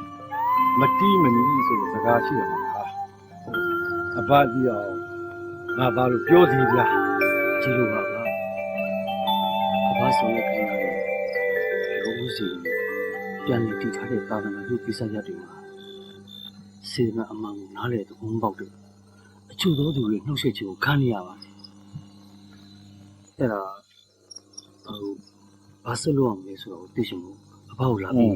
မတီးမနီးဆိုတဲ့စကားရှိရမှာဟာအဘကြီးအောင်ငါဘာလို့ပြောစီဗျာ
ဒီလိုပါပါအဖဆိုရဲ့ခံရတယ်ဒီလိုဦးစီပြန်လည်တည်ထားတဲ့တာဝန်ကိုပြသရတယ်မှာစေမအမှန်ကိုနားလေသဘောပေါက်တယ်အချို့သောသူတွေနှုတ်ဆက်ခြင်းကိုခံနေရပါတယ်အဲ့ဒါဘာစလို့အောင်လဲဆိုတော့သိချင်လို့အဖကိုလာပြီး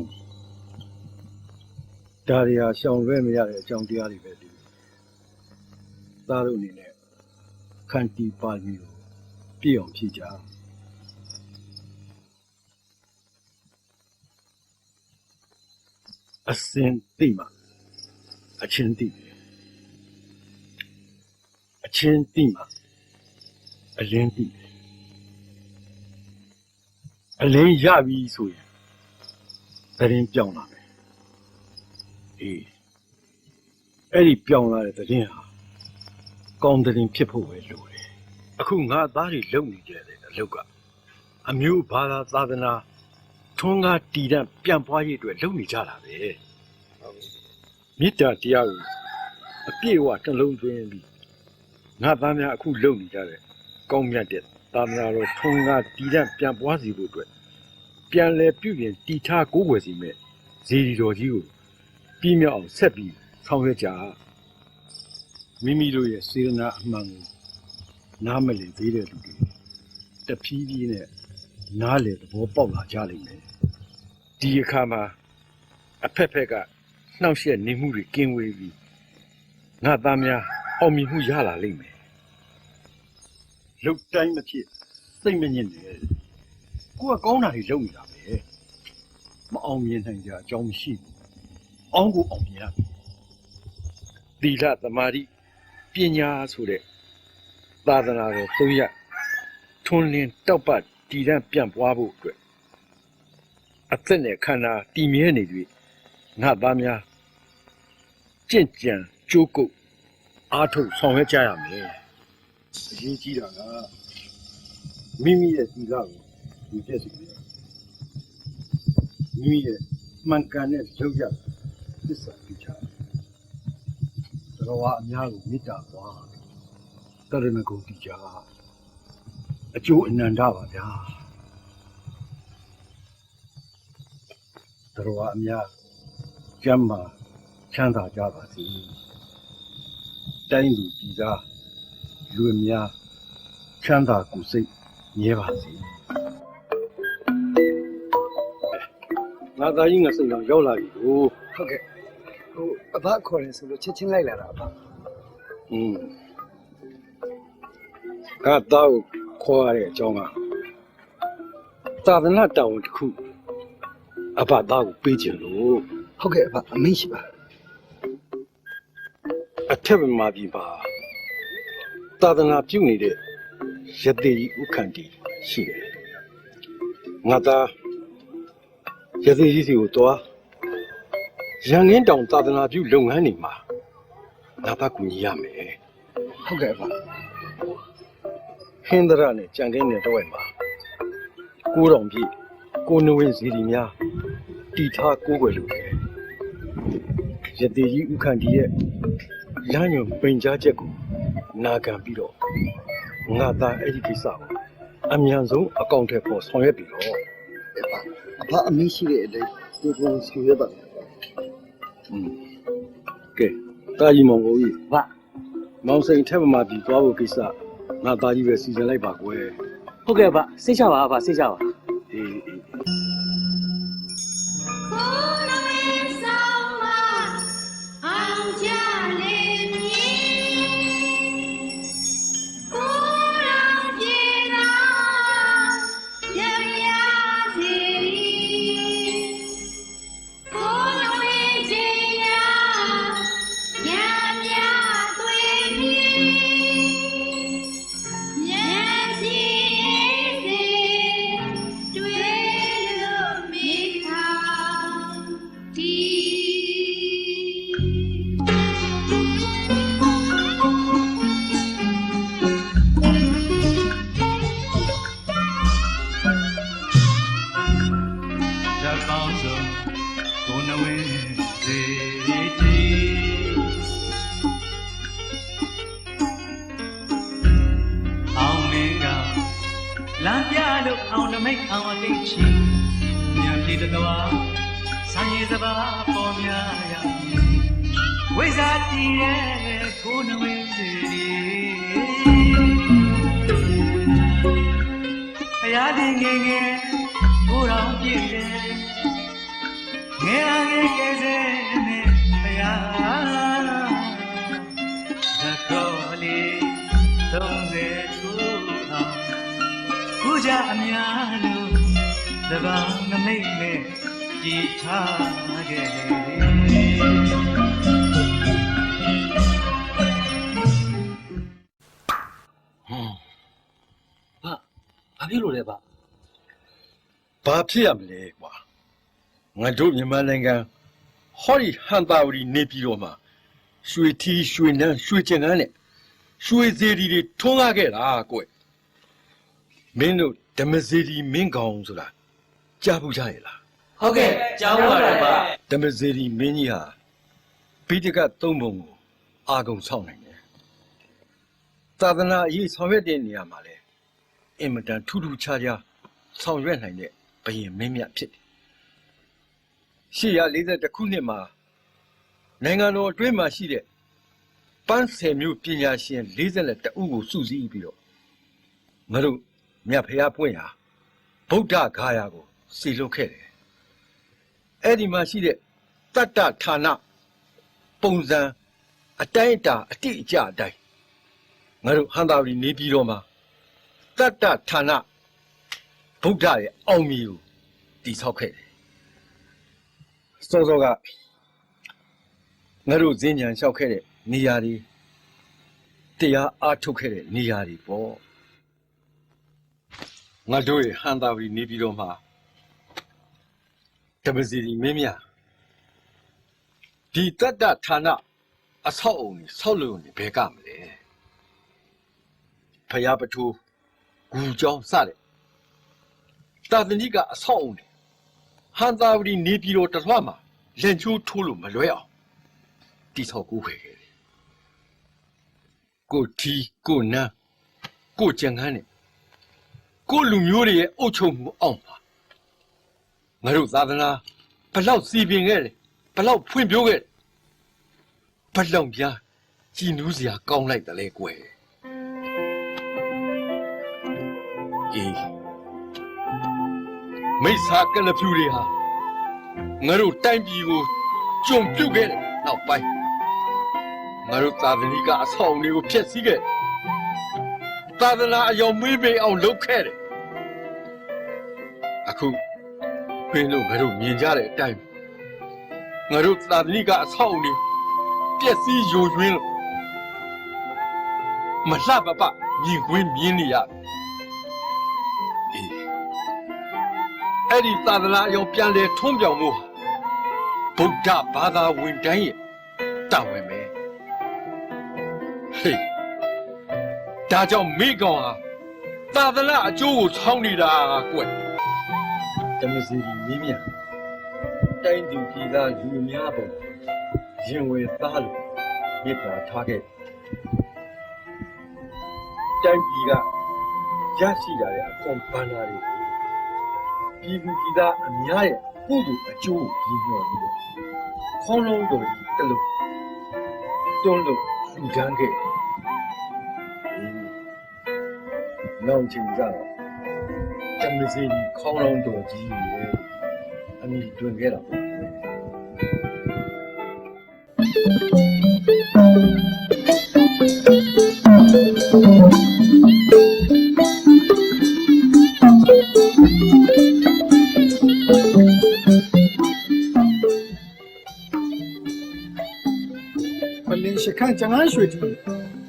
ဒါတွေဟာရှောင်လွဲမရတဲ့အကြောင်းတရားတွေပဲဒီသားတို့အနေနဲ့ခန္တီပါဠိကိုပြည့်အောင်ဖြည့်ကြအစင်တိမှအချင်းတိအချင်းတိမှအလင်းတိအလင်းရပြီဆိုရင်သတင်းပြောင်းလာမယ်အေးအဲ့ဒီပြောင်းလာတဲ့သတင်းဟာကောင်းသတင်းဖြစ်ဖို့ပဲလိုတယ်အခုငါသားတွေလုံနေကြတယ်အလုတ်ကအမျိုးဘာသာသာသနာထွန်းကားတည်တံ့ပြန်ပွားရေးအတွက်လုံနေကြတာပဲမေတ္တာတရားကိုအပြည့်အဝနှလုံးသွင်းပြီးငါသားများအခုလုံနေကြတဲ့ကောင်းမြတ်တဲ့သာသနာတော်ထွန်းကားတည်တံ့ပြန်ပွားစီဖို့အတွက်ပြန်လဲပြုပြင်တည်ထားကိုးကွယ်စီမဲ့ဇေဒီတော်ကြီးကိုပြည့်မြောက်အောင်ဆက်ပြီးဆောင်ရွက်ကြမိမိတို့ရဲ့စေတနာအမှန်ကိုနားမလည်သေးတဲ့လူတွေတဖြည်းဖြည်းနဲ့နားလည်သဘောပေါက်လာကြလိမ့်မယ်ဒီအခါမှာအဖက်ဖက်ကနှောင့်ယှက်နေမှုတွေကင်းဝေးပြီးငါသားများအောင်မြင်မှုရလာလိမ့်မယ်လုတ်တိုင်းမဖြစ်စိတ်မညစ်နဲ့ကိုကကောင်းတာတွေလုပ်နေတာပဲမအောင်မြင်နိုင်ကြအကြောင်းမရှိဘူးအောင်ကိုအောင်မြင်ရမယ်သီလသမာဓိပညာဆိုတဲ့သာသနာတော်သုံးရပ်ထွန်းလင်းတောက်ပတည်တံ့ပြန့်ပွားဖို့အတွက်အသက်နဲ့ခန္ဓာတည်မြဲနေပြီငါသားများကြင့်ကြံကြိုးကုပ်အားထုတ်ဆောင်ရွက်ကြရမယ်အရေးကြီးတာကမိမိရဲ့သီလကိုဒီပြည့်စုံတယ်မိမိရဲ့မှန်ကန်တဲ့လုပ်ရသစ္စာပြချာတော်ဝါအများကိုမေတ္တာပွားတရဏဂုံတိကြအကျိုးအနန္တပါဗျာတော်ဝါအများကျမ်းမာချမ်းသာကြပါစေတိုင်းလူပြည်သားလူအများချမ်းသာကိုယ်စိတ်မြဲပါစေငါသားကြီးငါစိတ်တော့ရောက်လာပြီဟုတ်ကဲ့ဟိုအဘခေါ်တယ်ဆိုလို့ချက်ချင်းလိုက်လာတာအဘငါသားကိုခေါ်ရတဲ့အကြောင်းကသာသနာတောင်းတစ်ခုအဘသားကိုပေးခြင်းလို့ဟုတ်ကဲ့အဘအမင်းရှိပါအထက်မှာပြီပါသာသနာပြုနေတဲ့ရသေးကြီးဥက္ကဋ္ဌရှိတယ်ငါသားရသေးကြီးစီကိုတွားရန်ငင်းတောင်သာသနာပြုလုပ်ငန်းတွေမှာငါသားကူညီရမယ်ဟုတ်ကဲ့ပါဟ င်းသရနဲ့ကြံခင်းတဲ့တော့မှာကိုတော်ပြည့်ကိုနဝင်းစီရီများတီထားကိုွယ်လို့ရသေးကြီးဥခန့်ဒီရဲ့လမ်းညွန်ပိန်ကြားချက်ကိုနာခံပြီးတော့ငါသားအဲ့ဒီကိစ္စကိုအမြန်ဆုံးအကောင့်ထဲပေါ်ဆောင်ရွက်ပြီးတော့အဖအမင်းရှိတဲ့အတိုင်းကိုကိုဆောင်ရွက်ပါကဲတာကြီးမောင်ကိုကြီးဗမောင်စိန်ထက်မှပြီးသွားဖို့ကိစ္စငါသားကြီးပဲစီစဉ်လိုက်ပါကွယ်ဟုတ်ကဲ့ဗျစိတ်ချပါဗျစိတ်ချပါအေးဘာဖြစ်ရမလဲကွာငါတို့မြန်မာနိုင်ငံဟောဒီဟန်တာဝတီနေပြည်တော်မှာရွှေထီးရွှေနန်းရွှေကျင်ကန်းနဲ့ရွှေစေတီတွေထွန်းကားခဲ့တာကွမင်းတို့ဓမ္မစေတီမင်းကောင်ဆိုတာကြားဘူးကြရဲ့လားဟုတ်ကဲ့ကြားဘူးပါတယ်ဗျဓမ္မစေတီမင်းကြီးဟာပိဋကတ်သုံးပုံကိုအာဂုံဆောင်နိုင်တယ်သာသနာအရေးဆောင်ရွက်တဲ့နေရာမှာလဲအင်မတန်ထူးထူးခြားခြားဆောင်ရွက်နိုင်တဲ့ဘယင်မင်းမြတ်ဖြစ်တယ်840ခုနှစ်မှာနိုင်ငံတော်အတွင်းမှာရှိတဲ့ပန်းဆယ်မျိုးပညာရှင်42ဦးကိုစုစည်းပြီးတော့ငါတို့မြတ်ဖျားပွင့်ဟာဗုဒ္ဓဂါယာကိုစီလုပ်ခဲ့တယ်အဲ့ဒီမှာရှိတဲ့တတ္တဌာနပုံစံအတိုင်းအတာအတိအကျအတိုင်းငါတို့ဟန်တာဝတီနေပြည်တော်မှာတတ္တဌာနဗုဒ္ဓရဲ့အောင်မြင်ကိုတည်ဆောက်ခဲ့တယ်စောစောကငါတို့ဈဉ္ဉံလျှောက်ခဲ့တဲ့နေရာတွေတရားအားထုတ်ခဲ့တဲ့နေရာတွေပေါ့ငါတို့ရဲ့ဟန်တာဝတီနေပြည်တော်မှာဓမ္မစီရီမင်းများဒီတတ္တဌာနအဆောက်အုံကြီးဆောက်လို့နေဘယ်ကမလဲဖယားပထိုးဂူကျောင်းစတဲ့သာသနိကအဆောက်အုံတွေဟန်တာဝတီနေပြည်တော်တစ်ထွားမှာလက်ချိုးထိုးလို့မလွဲအောင်တိဆောက်ကိုခဲ့တယ်ကိုထီကိုနန်းကိုကြံခန်းနဲ့ကိုလူမျိုးတွေရဲ့အုပ်ချုပ်မှုအောက်မှာငါတို့သာသနာဘလောက်စီပင်ခဲ့တယ်ဘလောက်ဖွံ့ဖြိုးခဲ့ဘလောက်ပြားကြည်နူးစရာကောင်းလိုက်တယ်လေကွယ်အေးမိစ္ဆာကနဖြူတွေဟာငါတို့တိုင်းပြည်ကိုကြုံပြုတ်ခဲ့တယ်နောက်ပိုင်းငါတို့သာသနိကအဆောက်အဦတွေကိုဖျက်ဆီးခဲ့သာသနာအယောင်မွေးပေအောင်လုပ်ခဲ့တယ်အခုဘင်းတို့ငါတို့မြင်ကြတဲ့အတိုင်းငါတို့သာသနိကအဆောက်အဦတွေပျက်စီးယိုယွင်းလို့မလှပပမြင်ကွင်းမြင်နေရအဲ့ဒီသာသနာအယောင်ပြန်လဲထွန်းပြောင်မှုဗုဒ္ဓဘာသာဝင်တိုင်းရဲ့တာဝန်ပဲဟေးဒါကြောင့်မိကောင်ဟာ
သာသနာအကျိုးကိုချောင်းနေတာကွယ်
ဓမ္မစီမင်းမြတ်တိုင်းသူပြည်သားလူအများပေါ်ရင်ဝယ်သားလို့မေတ္တာထားခဲ့တိုင်းပြည်ကရရှိလာတဲ့အခွန်ပန်းလာတွေပြည်သူပြည်သားအများရဲ့ကုသိုလ်အကျိုးကိုရည်ညွှန်းပြီးခေါင်းလုံးတော်ကြီးတစ်လုံးတွန်းလို့လူဒန်းခဲ့နောက်ချိန်ကျတော့ဓမ္မစီခေါင်းလုံးတော်ကြီးရဲ့အမိတွင်ခဲ့တာပေါ့
ပလင်ရှခန့်ကျန်ရွှေကြီး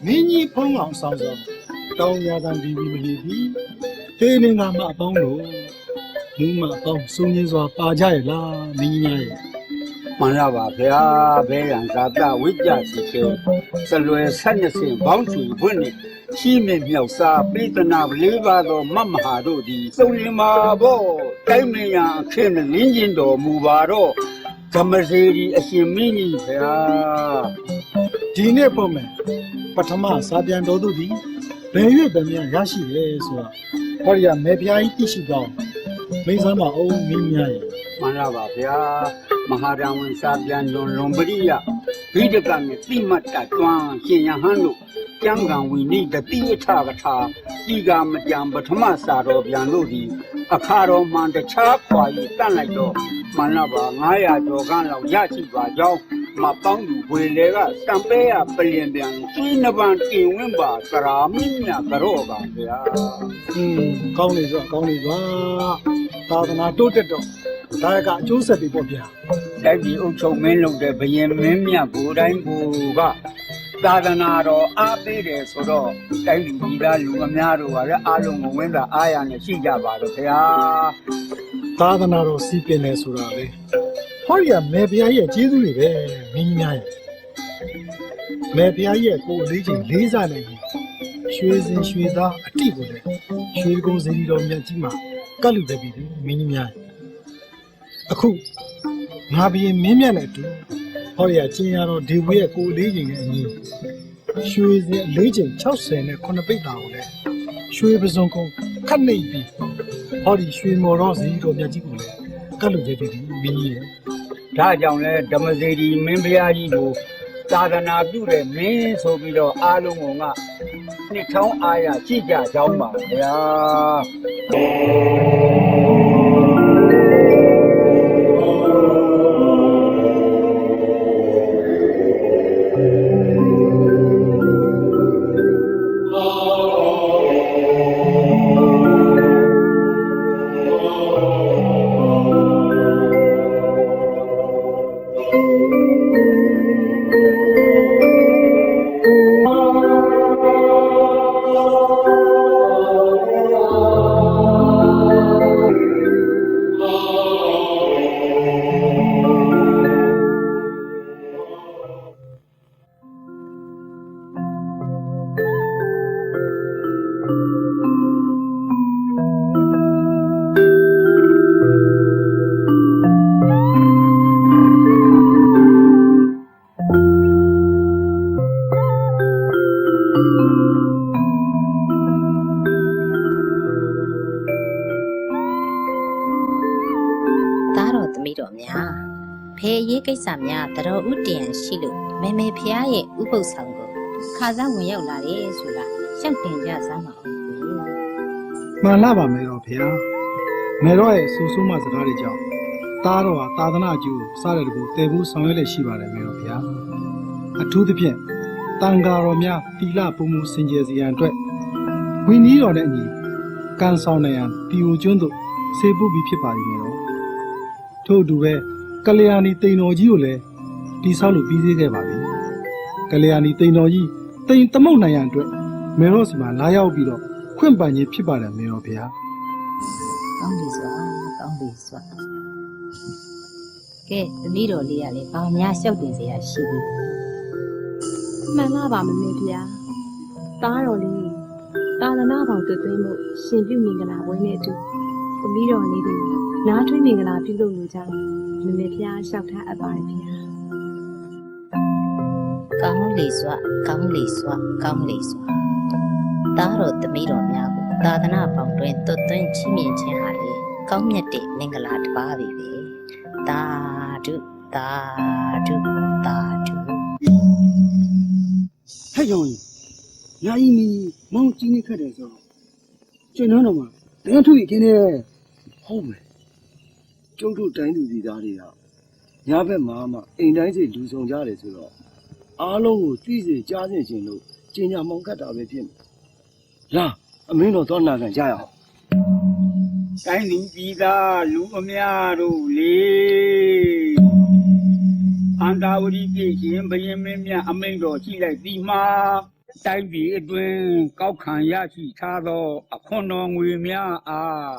မင်းကြီးဖုံးအောင်ဆောင်ဆောင်တောင်းရသံပြီးမလီပြီးတေးနေငါမအပေါင်းလို့မူးမအပေါင်းစုံရင်းစွာပါကြရဲ့လားမင်းကြီးများရဲ့
မှန်ရပါဗျာဘဲရန်ဇာတဝိကြစီချေစလွယ်ဆက်နှစ်စင်ဘောင်းချီဖွင့်နေရှိမြမြောက်စားပိသနာလေးပါသောမတ်မဟာတို့သည်စုံလင်မာဘောတိုင်းမယံအခင်းလင်းကျင်တော်မူပါတော့ဓမ္မစေရီအရှင်မင်းကြီးဗျာ
ဒီနေ့ပုံမယ်ပထမစာပြန်တော်သူသည်ဘယ်ရွေ့ပဲများရရှိတယ်ဆိုတာဟောဒီကမေဖျားကြီးသိရှိတော့မိန်းစမ်းမအောင်မင်းများရဲ့
မှန်ရပါဗျာမဟာရဝန်စာပြန်လွန်ပရိယဘိဒကနဲ့တိမတ်တတွန်းရှင်ယဟန်တို့ကျမ်းဂန်ဝီနိတတိအထကထာဒီကမကြံပထမစာတော်ပြန်တို့သည်အခါတော်မှန်တခြားခွာ၍တတ်လိုက်တော့မှန်ရပါ900ကျော်ခန့်လောက်ရရှိပါကြောင်းမပေါင်းသူဝေလေကတံပဲရပလင်ပြန်ကျွေးနှပန်တင်ဝင်းပါကရာမင်းမြကြော့ပါဗျာ
ကောင်းနေစွာကောင်းနေစွာသာသနာတိုးတက်တော့ဒါကအကျိုးဆက်တွေပေါ့ဗျာ
တိုက်ပြည်အုပ်ချုပ်မင်းလုပ်တဲ့ဘယင်မင်းမြတ်ကိုယ်တိုင်းကိုကသာသနာတော်အားပေးတယ်ဆိုတော့တိုက်ပြည်ကြီးသားလူအများတို့ကလည်းအားလုံးကိုဝင်းသာအားရနဲ့ရှိကြပါတော့ဗျာ
သာသနာတော်စီးပင်နေဆိုတာလေဟောဒီကမေဖျားရဲ့ကျေးဇူးတွေပဲမင်းကြီးများရဲ့မေဖျားရဲ့ကိုယ်လေးချိန်လေးစားနေပြီရွှေစင်ရွှေသားအတိကိုလည်းရွှေကုန်းစင်တော်မြတ်ကြီးမှာကတ်လူတက်ပြီမင်းကြီးများရဲ့အခုငါဘီမင်းမြတ်နဲ့အတူဟောဒီကကျင်းရတော့ဒေဝရဲ့ကိုယ်လေးချိန်နဲ့အညီရွှေစင်လေးချိန်60နဲ့9ပိတ်တာကိုလည်းရွှေပစုံကုန်းခတ်နေပြီဟောဒီရွှေမော်တော်စီတော်မြတ်ကြီးကိုလည်းကတ်လူတက်ပြီမင်းကြီးရဲ့
ဒါကြောင့်လဲဓမ္မစေတီမင်းဘုရားကြီးကိုသာသနာပြုတဲ့မင်းဆိုပြီးတော့အားလုံးကနှစ်ထောင်းအားရကြည့်ကြကြောင်းပါဗျာ
ဖေးရေးကိစ္စများတတော်ဥတည်ရန်ရှိလို့မေမေဖျားရဲ့ဥပုသ်ဆောင်ကိုခါစားဝင်ရောက်လာတယ်ဆိုတာရှောက်တင်ကြစမ်းပါဦး
မှန်လားပါမယ်တော့ဖေ။မေတော့ရဲ့ဆူဆူမစကားတွေကြောင့်သားတော်ဟာသာသနာ့အကျိုးစားတဲ့တကူတည်ဖို့ဆောင်ရွက်လက်ရှိပါတယ်မေတော့ဖေ။အထူးသဖြင့်တန်ဃာတော်များတီလပုံမှုစင်ကြယ်စီရန်အတွက်ဝိနည်းတော်နဲ့အညီကန်ဆောင်နေရန်တီယိုကျွန်းတို့ဆေးပုပြီးဖြစ်ပါလိမ့်မယ်တော့။ထို့အတူပဲကလျာဏီတိန်တော်ကြီးကိုလည်းတီဆောက်လို့ပြီးသေးခဲ့ပါပြီ။ကလျာဏီတိန်တော်ကြီးတိန်သမုတ်နိုင်ရန်အတွက်မေတော့စီမှာလာရောက်ပြီးတော့ခွင့်ပန်ခြင်းဖြစ်ပါတယ်မေတော်ဖေဟာ
ကောင်းပြီစွာကောင်းပြီစွာကဲသမီးတော်လေးကလည်းဘာများလျှောက်တင်စရာရှိဘူး
မှန်လားပါမမေဗျာသားတော်လေး သာသနာပေါင်းသွတ်သွင်းမှုရှင်ပြုမင်္ဂလာပွဲနဲ့အတူသမီးတော်လေးတွေနားထွေးမင်္ဂလာပြုလုပ်လို့ကြောင်းမမေဖျားလျှောက်ထားအပ်ပါတယ်ဗျာ
ကောင်းလေစွာကောင်းလေစွာကောင်းလေစွာသားတော်သမီးတော်များကိုသာသနာပေါင်းတွင်သွတ်သွင်းချီးမြှင့်ခြင်းဟာလေကောင်းမြတ်တဲ့မင်္ဂလာတစ်ပါးပဲသာဓုသာဓုသာဓု
ဟဲ့ရောင်ညာကြီးမီမောင်ကြီးနေခက်တယ်ဆိုကျွန်တော်တော့မှတန်းထွေခင်းနေဟုတ်မယ်ကျုပ်တို့တိုင်းလူစီသားတွေကညာဘက်မှာမှအိမ်တိုင်းစီလူဆောင်ကြတယ်ဆိုတော့အားလုံးကိုသိစေကြားစေခြင်းလို့ကျင်ညာမောင်ကတ်တာပဲဖြစ်မယ်လာအမင်းတော်တော့နာခံကြရအောင်
တိုင်းလူပြည်သားလူအများတို့လေအန္တာဝတိပြည့်ရှင်ဘယင်းမင်းမြတ်အမိန့်တော်ရှိလိုက်ဒီမှာတိုင်းပြည်အတွင်းကောက်ခံရရှိထားသောအခွန်တော်ငွေများအား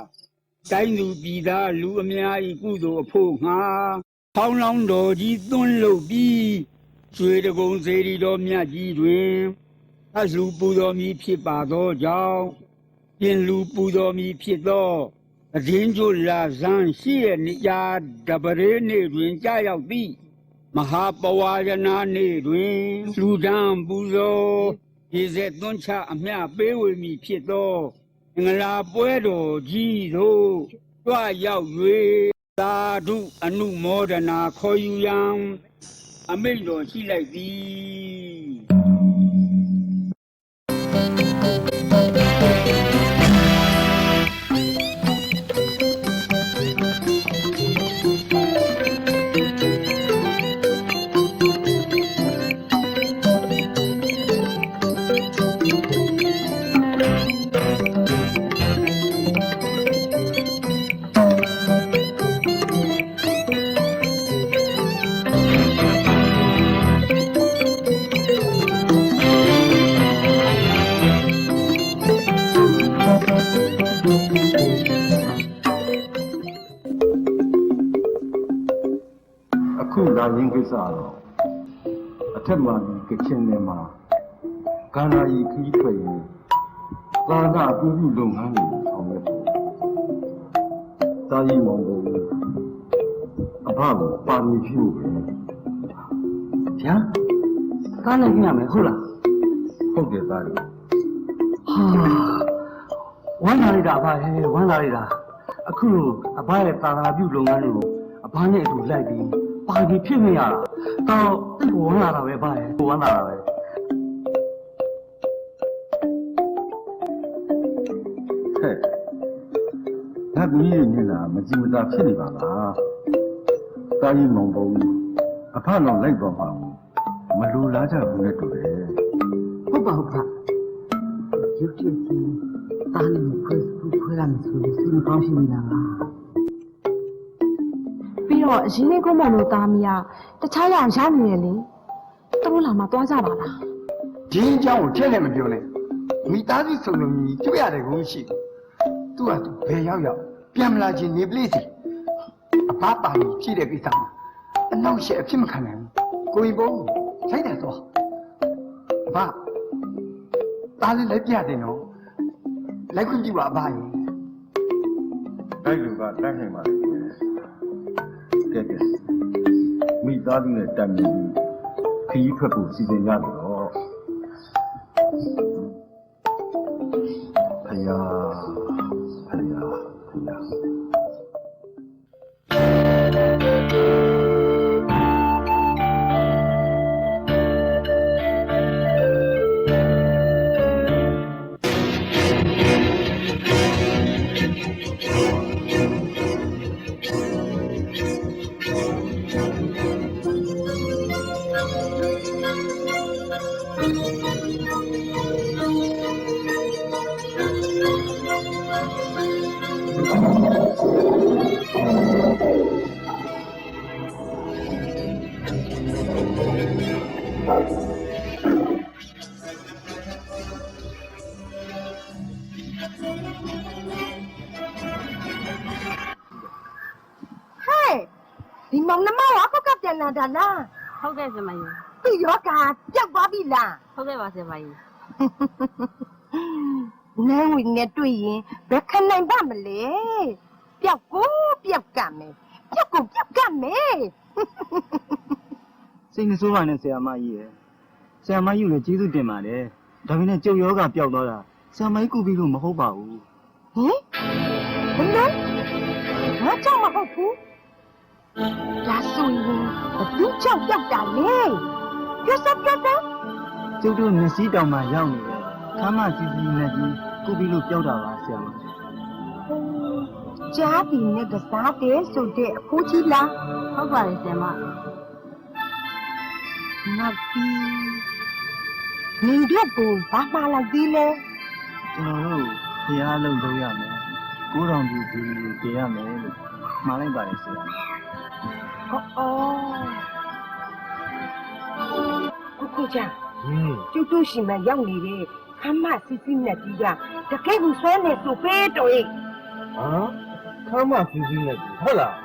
တိုင်းလူပြည်သားလူအများ၏ကုသိုလ်အဖို့ငှာဖောင်းလောင်းတော်ကြီးသွန်းလုပ်ပြီးကျွေတကုံစေရီတော်မြတ်ကြီးတွင်အလှပူတော်မူဖြစ်ပါသောကြောင့်ပြင်လူပူတော်မူဖြစ်သောအရင်ကျလာဇန်ရှိရဲ့နေရာတပရေနေတွင်ကြာရောက်သည့်မဟာပဝါရဏနေ့တွင်လူဒံပူဇော်ရေစက်သွန်းချအမျှပေးဝေမည်ဖြစ်သောမင်္ဂလာပွဲတော်ကြီးသို့ကြွရောက်၍သာဓုအနုမောဒနာခေါ်ယူရန်အမိန့်တော်ရှိလိုက်သည်
အခုလာရင်းကိစ္စတော့အထက်မှာဒီကချင်နယ်မှာကန္နာရီခီးထွက်ရင်သာနာပြုပြုလုပ်ငန်းတွေဆောင်ရွက်တယ်။တာကြီးမောင်ကိုအဖကိုပါမီဖြူပဲ
ဗျာကားနဲ့ညမယ်ဟုတ်လား
ဟုတ်တယ်သားကြီး
ဟာဝမ်းသာလိုက်တာအဖဟဲ့ဝမ်းသာလိုက်တာအခုလိုအဖရဲ့သာသနာပြုလုပ်ငန်းတွေကိုအဖနဲ့အတူလိုက်ပြီးပါတီဖြစ်နေရတာတော့တိတ်ဝမ်းသာတာပဲအဖရဲ့ဝမ်းသာတာပဲ
ဟဲ့ငါသမီးရဲ့မျက်နှာမကြည်မသာဖြစ်နေပါလားတာကြီးမောင်ကိုအဖတော့လိုက်တော့ပါဘူးမလိုလားကြဘူးနဲ့တူတယ်
ဟုတ်ပါဟုတ်ပါရုပ်တရက်ကြီးတားနေခွဲရမယ်ဆိုလို့စိတ်မကောင်းဖြစ်နေတာပါ
ပြီးတော့အရင်လေးကုန်းမောင်တို့သားမီးကတခြားရရနေရလေသူတို့လာမှသွားကြပါလား
ဒီအကြောင်းကိုချက်နဲ့မပြောနဲ့မိသားစုစုံလုံးကြီးတွေ့ရတယ်ကိုရှိသူကသူဘယ်ရောက်ပြန်မလာခြင်းနေပလိစီအဘပါကြီးကြည့်တဲ့ကိစ္စမှာအနောက်ရှက်အဖြစ်မခံနိုင်ဘူးကိုကြီးဘုံဆိုင်တယ်တော့အဘတားလေးလက်ပြတယ်နော်လိုက်ခွင့်ပြုပါအဘရေ
တိုက်လူကတိုက်နိုင်ပါလေကဲကဲမိသားစုနဲ့တန်မြင်ပြီးခရီးထွက်ဖို့စီစဉ်ရတယ်တော့ဖယားဖယားဖယား
ဒီမောင်နှမကဖောက်ကပြန်လာတာလား
ဟုတ်ကဲ့ဆရာမကြီး
ဒီယောဂါပျောက်သွားပြီလား
ဟုတ်ကဲ့ပါဆရာမကြီး
နန်းဝင်နဲ့တွေ့ရင်ဘယ်ခံနိုင်ပါမလဲပျောက်ကိုပျောက်ကမယ်ပျောက်ကိုပျောက်ကမယ်
စိတ်မဆိုးပါနဲ့ဆရာမကြီးရဲ့ဆရာမကြီးလည်းကျေးဇူးတင်ပါတယ်ဒါပေမဲ့ကျုပ်ယောဂပျောက်သွားတာဆရာမကြီးကုပြီးလို့မဟုတ်ပါဘူး
ဟင်ဘယ်လိုငါကြောက်မဟုတ်ဘူးဒါဆိုရင်ဘသူကြောက်ပျောက်တာလဲပြောစပ်ပြောစပ်
ကျုပ်တို့မျက်စိတောင်မှရောက်နေတယ်ခမ်းမစီစီနဲ့ကြီးကုပြီးလို့ပျောက်တာပါဆရာမ
ကြားပြီးနဲ့ကစားတယ်ဆိုတဲ့အဖိုးကြီးလားဟုတ်ပါတယ်ဆရာမနောက်ပြီးနင်တို့ကဘာမှလိုက်သေးလဲ
ကျွန်တော်တို့ဘုရားလုံးလုပ်ရမယ်ကိုးတော်ကြီးဒီတည်ရမယ်လို့မှားလိုက်ပါတယ်ဆရာ
ကိုကြကျုပ်တို့ရှင်မရောက်နေတဲ့ခမ်းမစီစီနဲ့ကြီးကတကယ်ကိုဆွဲနေဆိုပေးတော်ရဲ့
ခမ်းမစီစီနဲ့ဟုတ်လား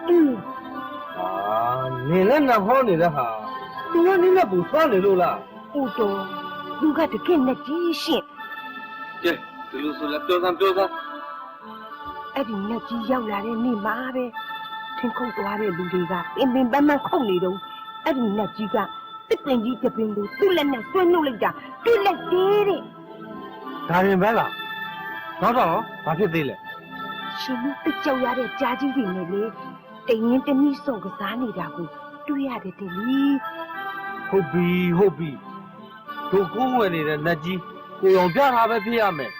နေနဲ့နှဟောနေတဲ့ဟာသူကနင်းနဲ့ပူဆွနေလို့လား
ဟုတ်တော်သူကတကယ်နဲ့ကြီးရှင်
ကဲဒီလိုဆိုလည်းပြောစမ်း
အဲ့ဒီနဲ့ကြီးရောက်လာတဲ့နေ့မှာပဲထင်ခုတ်သွားတဲ့လူတွေကပင်ပန်းပန်းခုန်နေတော့အဲ့ဒီနဲ့ကြီးကတစ်ပင်ကြီးတစ်ပင်ကိုသူ့လက်နဲ့ဆွဲနှုတ်လိုက်တာတွေ့လက်သေးတဲ့
ဒါရင်ပဲလားတော့ဘာဖြစ်သေးလဲ
ရှင်လူတစ်ကြောက်ရတဲ့ကြားကြီးတွေနဲ့လေတရင်တနည်းစော့ကစားနေတာကိုတွေ့ရတယ်တဲ့လီ
ဟုတ်ပြီတို့ကိုးဝင်နေတဲ့နတ်ကြီးကိုအောင်ပြထားပဲဖြစ်ရမယ်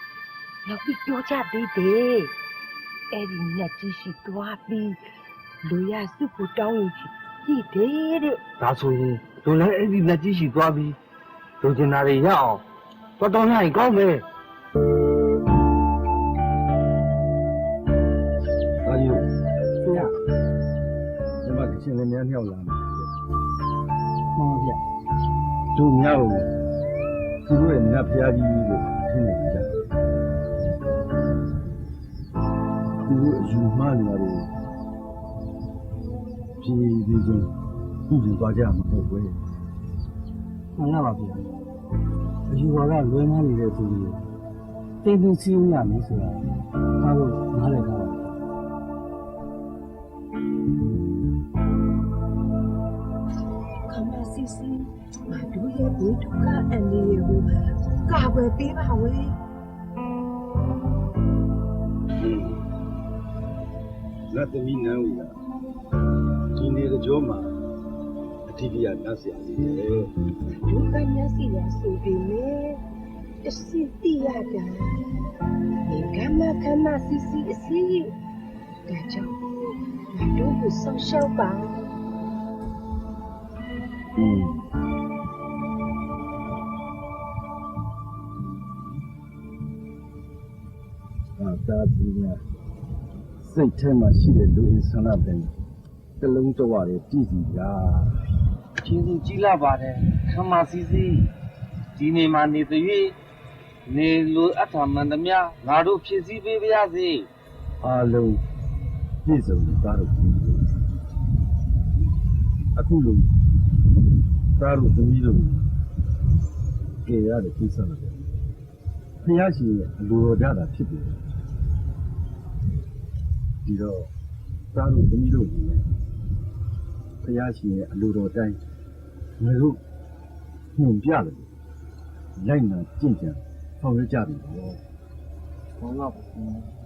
နောက်ပြီးပြောချသေးတယ်အဲ့ဒီနဲ့ကြီးရှိသွားပြီးလူရစုကိုတောင်းရင်ကြည့်တယ်တဲ့
ဒါဆိုရင်တို့လည်းအဲ့ဒီနတ်ကြီးရှိသွားပြီတို့ကျင်နာတွေရအောင်တော်နိုင်ကောင်းမယ်
ဒါကြီးဆရာဒီမှာချင်းလည်းများမြောက်လာတယ်မှန်ပါဗျတို့မြောက်သူတို့ရဲ့နတ်ဖျားကြီးလို့ထင်နေကြတယ်သူတို့အယူမှားနေတယ်ဖြည်းဖြည်းချင်းပြုပြင်သွားကြမှာဟုတ်ကွယ်
မှန်ပါဗျာအယူတော်ကလွဲမှားနေတဲ့သူတွေတိတ်တိတ်စီးရမယ်ဆိုတာဒါကိုနားလည်ထားပါ
ခမစီစီမတို့ရဲ့ဘုဒ္ဓကအန်ဒီရဲ့ကိုကာဝယ်ပေးပါဝဲ
လက်သမီးနန်းဦးကဒီနေ့ကြောမှာအထီးပြနတ်ဆရာကြီးလေ
ဒုက္ခညစီရဆိုပြီးလေအစီတိရတာဒီကမစီစီအစီဒါကြောင့်မတို့ကိုဆောင်ရှောက်ပါ
တာကြီးများစိတ်ထဲမှာရှိတဲ့လူရင်းဆန္ဒတဲ့တလုံးတော့ရတယ်ကြည့်စီလား
ကျေးဇူးကြီးလာပါတယ်ခမစီစီဒီနေ့မှနေသွေးနေလိုအပ်တာမှန်သမျှငါတို့ဖြည့်ဆည်းပေးပါရစေ
အားလုံးပြည့်စုံသားတို့အခုလိုသားတို့သမီးတို့ကြရတဲ့ကိစ္စတွေဖျားရှင်ရဲ့လူတော်ကြတာဖြစ်တယ်ဒီတော့သားတို့သမီးတို့လည်းဖျားရှင်ရဲ့အလိုတော်တိုင်းငါတို့ညွန်ပြတယ်လိုက်နာကြင်ကြံဆောင်ရွက်ကြပြီတော့
ဟုတ်ပါဘူး